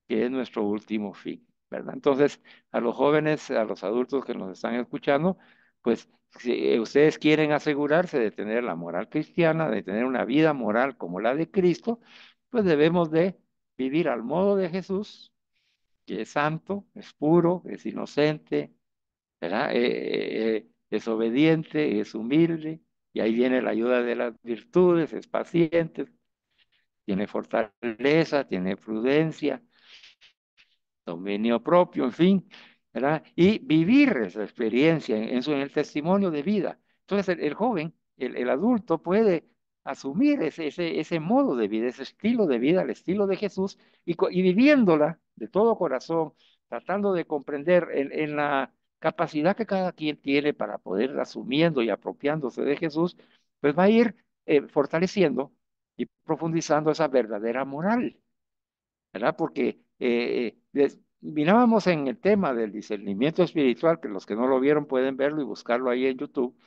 que es nuestro último fin, ¿verdad? Entonces, a los jóvenes, a los adultos que nos están escuchando, pues si ustedes quieren asegurarse de tener la moral cristiana, de tener una vida moral como la de Cristo, pues debemos de vivir al modo de Jesús, que es santo, es puro, es inocente, ¿verdad? Es obediente, es humilde, y ahí viene la ayuda de las virtudes, es paciente, tiene fortaleza, tiene prudencia, dominio propio, en fin, ¿verdad? Y vivir esa experiencia en el testimonio de vida. Entonces el joven, el adulto puede asumir ese modo de vida, ese estilo de vida, el estilo de Jesús, y viviéndola de todo corazón, tratando de comprender en la capacidad que cada quien tiene para poder asumiendo y apropiándose de Jesús, pues va a ir fortaleciendo y profundizando esa verdadera moral. ¿Verdad? Porque mirábamos en el tema del discernimiento espiritual, que los que no lo vieron pueden verlo y buscarlo ahí en YouTube.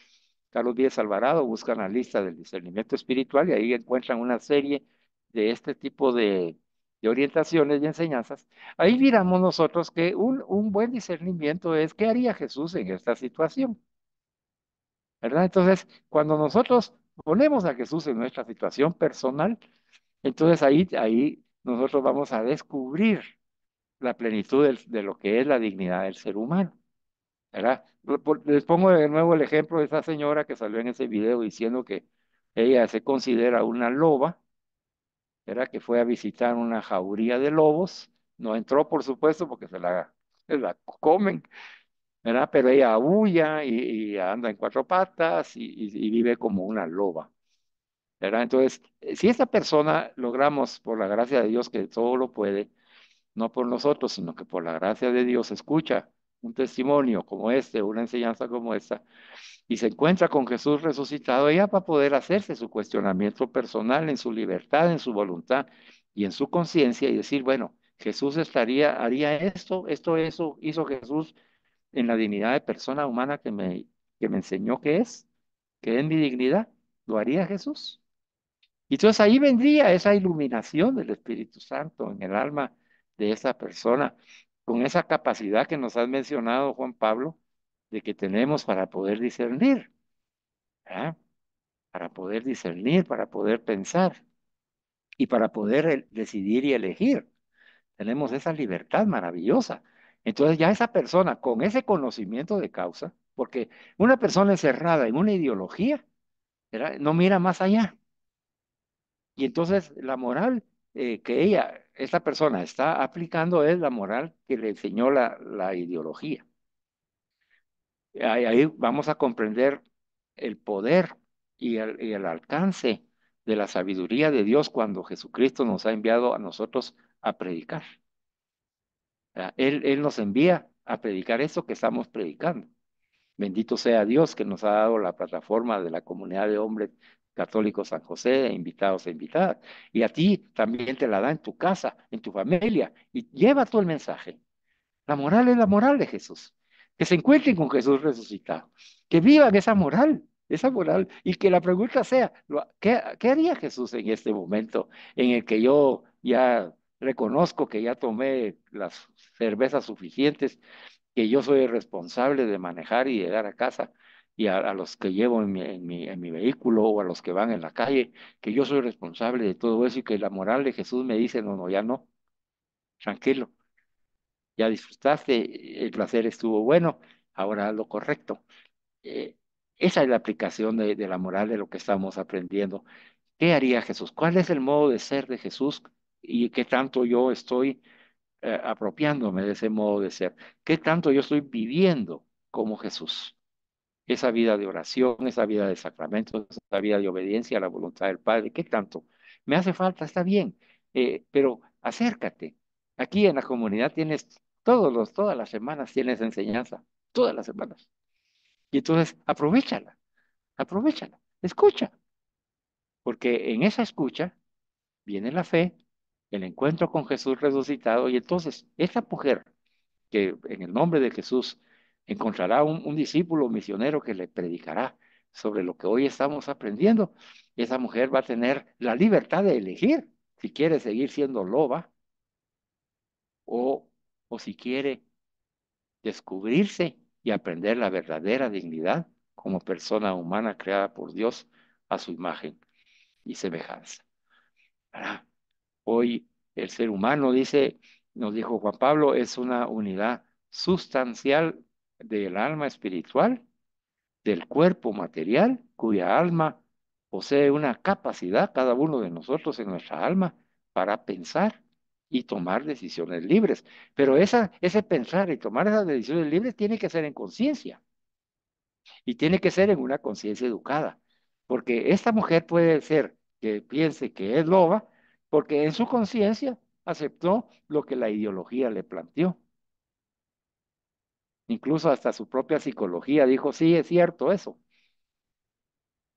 Carlos Díaz Alvarado, buscan la lista del discernimiento espiritual y ahí encuentran una serie de este tipo de orientaciones y enseñanzas. Ahí miramos nosotros que un buen discernimiento es qué haría Jesús en esta situación, ¿verdad? Entonces, cuando nosotros ponemos a Jesús en nuestra situación personal, entonces ahí nosotros vamos a descubrir la plenitud de lo que es la dignidad del ser humano, ¿verdad? Les pongo de nuevo el ejemplo de esa señora que salió en ese video diciendo que ella se considera una loba, ¿verdad? Que fue a visitar una jauría de lobos, no entró por supuesto porque se la comen, ¿verdad? Pero ella aúlla y anda en cuatro patas y vive como una loba, ¿verdad? Entonces, si esta persona logramos, por la gracia de Dios que todo lo puede, no por nosotros, sino que por la gracia de Dios escucha un testimonio como este, una enseñanza como esta, y se encuentra con Jesús resucitado, ella va a poder hacerse su cuestionamiento personal en su libertad, en su voluntad y en su conciencia y decir, bueno, Jesús haría eso hizo Jesús en la dignidad de persona humana que me enseñó que es mi dignidad, ¿lo haría Jesús? Y entonces ahí vendría esa iluminación del Espíritu Santo en el alma de esa persona, con esa capacidad que nos has mencionado, Juan Pablo, de que tenemos para poder discernir, ¿verdad? Para poder discernir, para poder pensar y para poder decidir y elegir. Tenemos esa libertad maravillosa. Entonces ya esa persona con ese conocimiento de causa, porque una persona encerrada en una ideología, ¿verdad? No mira más allá. Y entonces la moral que esta persona está aplicando es la moral que le enseñó la ideología. Ahí vamos a comprender el poder y el alcance de la sabiduría de Dios cuando Jesucristo nos ha enviado a nosotros a predicar. Él nos envía a predicar eso que estamos predicando. Bendito sea Dios que nos ha dado la plataforma de la comunidad de hombres católicos San José, invitados e invitadas. Y a ti también te la da en tu casa, en tu familia. Y lleva todo el mensaje. La moral es la moral de Jesús. Que se encuentren con Jesús resucitado. Que vivan esa moral. Y que la pregunta sea, ¿qué haría Jesús en este momento en el que yo ya reconozco que ya tomé las cervezas suficientes, que yo soy el responsable de manejar y llegar a casa, y a los que llevo en mi vehículo o a los que van en la calle, que yo soy responsable de todo eso y que la moral de Jesús me dice, no, no, ya no. tranquilo, ya disfrutaste, el placer estuvo bueno, ahora haz lo correcto. Eh, Esa es la aplicación de la moral de lo que estamos aprendiendo. ¿Qué haría Jesús? ¿Cuál es el modo de ser de Jesús y qué tanto yo estoy apropiándome de ese modo de ser? ¿Qué tanto yo estoy viviendo como Jesús? Esa vida de oración, esa vida de sacramentos, esa vida de obediencia a la voluntad del Padre, ¿qué tanto? Me hace falta, está bien, pero acércate. Aquí en la comunidad tienes todas las semanas tienes enseñanza, todas las semanas. Y entonces aprovechala, escucha, porque en esa escucha viene la fe, el encuentro con Jesús resucitado, y entonces esa mujer que en el nombre de Jesús encontrará un discípulo misionero que le predicará sobre lo que hoy estamos aprendiendo. Esa mujer va a tener la libertad de elegir si quiere seguir siendo loba o, o si quiere descubrirse y aprender la verdadera dignidad como persona humana creada por Dios a su imagen y semejanza. ¿Verdad? Hoy el ser humano, dice, nos dijo Juan Pablo, es una unidad sustancial del alma espiritual, del cuerpo material, cuya alma posee una capacidad, cada uno de nosotros en nuestra alma, para pensar y tomar decisiones libres. Pero ese pensar y tomar esas decisiones libres tiene que ser en conciencia y tiene que ser en una conciencia educada, porque esta mujer puede ser que piense que es loba, porque en su conciencia aceptó lo que la ideología le planteó. Incluso hasta su propia psicología dijo, sí, es cierto eso,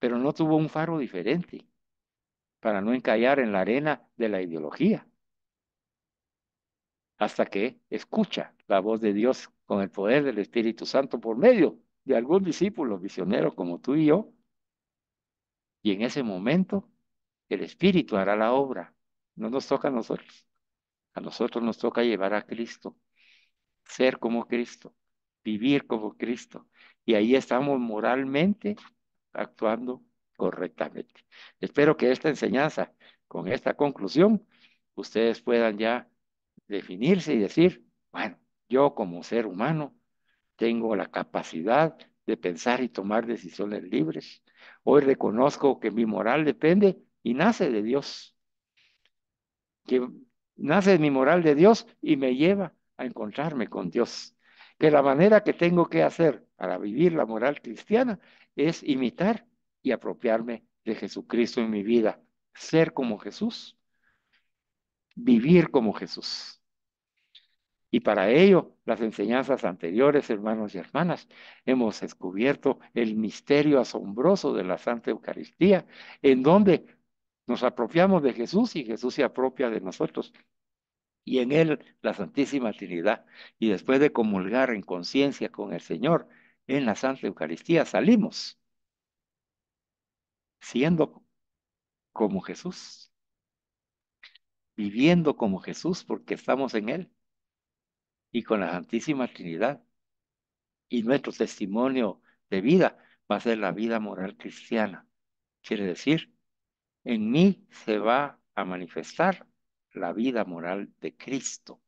pero no tuvo un faro diferente para no encallar en la arena de la ideología, hasta que escucha la voz de Dios con el poder del Espíritu Santo por medio de algún discípulo misionero como tú y yo, y en ese momento el Espíritu hará la obra. No nos toca a nosotros. A nosotros nos toca llevar a Cristo, ser como Cristo, vivir como Cristo. Y ahí estamos moralmente actuando correctamente. Espero que esta enseñanza, con esta conclusión, ustedes puedan ya definirse y decir, bueno, yo como ser humano tengo la capacidad de pensar y tomar decisiones libres. Hoy reconozco que mi moral depende y nace de Dios, que nace de mi moral de Dios y me lleva a encontrarme con Dios. Que la manera que tengo que hacer para vivir la moral cristiana es imitar y apropiarme de Jesucristo en mi vida, ser como Jesús, vivir como Jesús. Y para ello, las enseñanzas anteriores, hermanos y hermanas, hemos descubierto el misterio asombroso de la Santa Eucaristía, en donde nos apropiamos de Jesús y Jesús se apropia de nosotros. Y en él la Santísima Trinidad. Y después de comulgar en conciencia con el Señor en la Santa Eucaristía, salimos siendo como Jesús, viviendo como Jesús porque estamos en él y con la Santísima Trinidad. Y nuestro testimonio de vida va a ser la vida moral cristiana. Quiere decir, en mí se va a manifestar la vida moral de Cristo.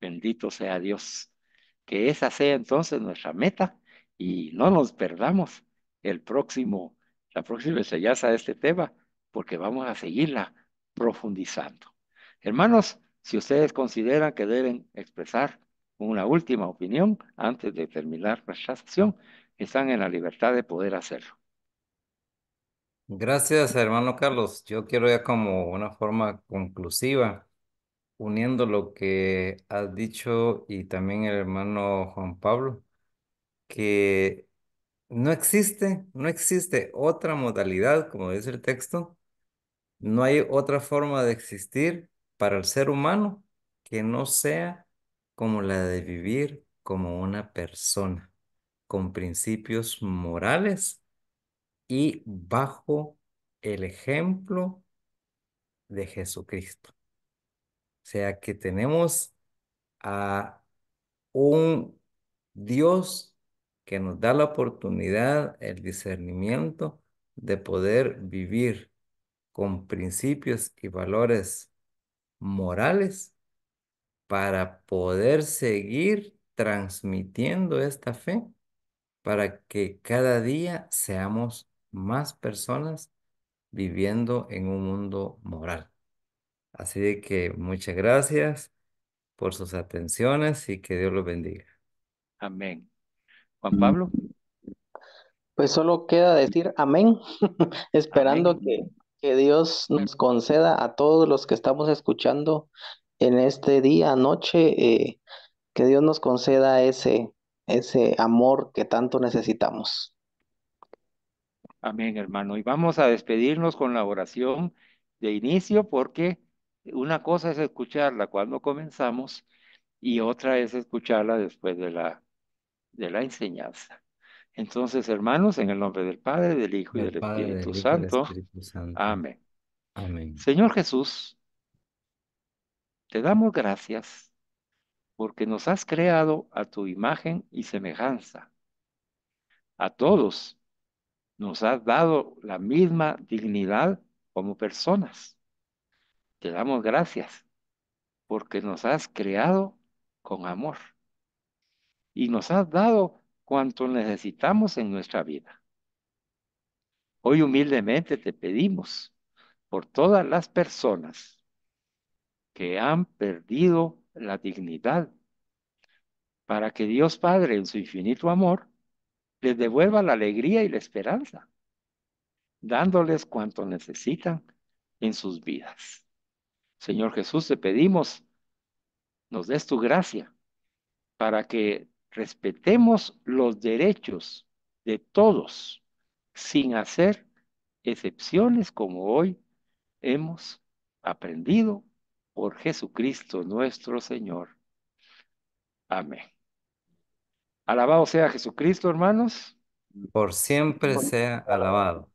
Bendito sea Dios. Que esa sea entonces nuestra meta y no nos perdamos el próximo, la próxima enseñanza de este tema, porque vamos a seguirla profundizando. Hermanos, si ustedes consideran que deben expresar una última opinión antes de terminar nuestra sesión, están en la libertad de poder hacerlo. Gracias, hermano Carlos. Yo quiero ya como una forma conclusiva, uniendo lo que has dicho y también el hermano Juan Pablo, que no existe otra modalidad, como dice el texto, no hay otra forma de existir para el ser humano que no sea como la de vivir como una persona, con principios morales y bajo el ejemplo de Jesucristo. O sea que tenemos a un Dios que nos da la oportunidad, el discernimiento de poder vivir con principios y valores morales para poder seguir transmitiendo esta fe, para que cada día seamos más personas viviendo en un mundo moral. Así de que muchas gracias por sus atenciones y que Dios los bendiga. Amén. Juan Pablo, Pues solo queda decir amén, esperando amén, que Dios nos conceda a todos los que estamos escuchando en este día, noche, que Dios nos conceda ese amor que tanto necesitamos. amén, hermano. Y vamos a despedirnos con la oración de inicio porque una cosa es escucharla cuando comenzamos y otra es escucharla después de la enseñanza. Entonces, hermanos, en el nombre del Padre, del Hijo y Del del Padre, Espíritu del Hijo y del Santo. Espíritu Santo. Amén. Amén. Señor Jesús, te damos gracias porque nos has creado a tu imagen y semejanza. A todos nos has dado la misma dignidad como personas. Te damos gracias porque nos has creado con amor y nos has dado cuanto necesitamos en nuestra vida. Hoy humildemente te pedimos por todas las personas que han perdido la dignidad para que Dios Padre en su infinito amor les devuelva la alegría y la esperanza, dándoles cuanto necesitan en sus vidas. Señor Jesús, te pedimos, nos des tu gracia para que respetemos los derechos de todos, sin hacer excepciones como hoy hemos aprendido por Jesucristo nuestro Señor. Amén. Alabado sea Jesucristo, hermanos. Por siempre sea alabado.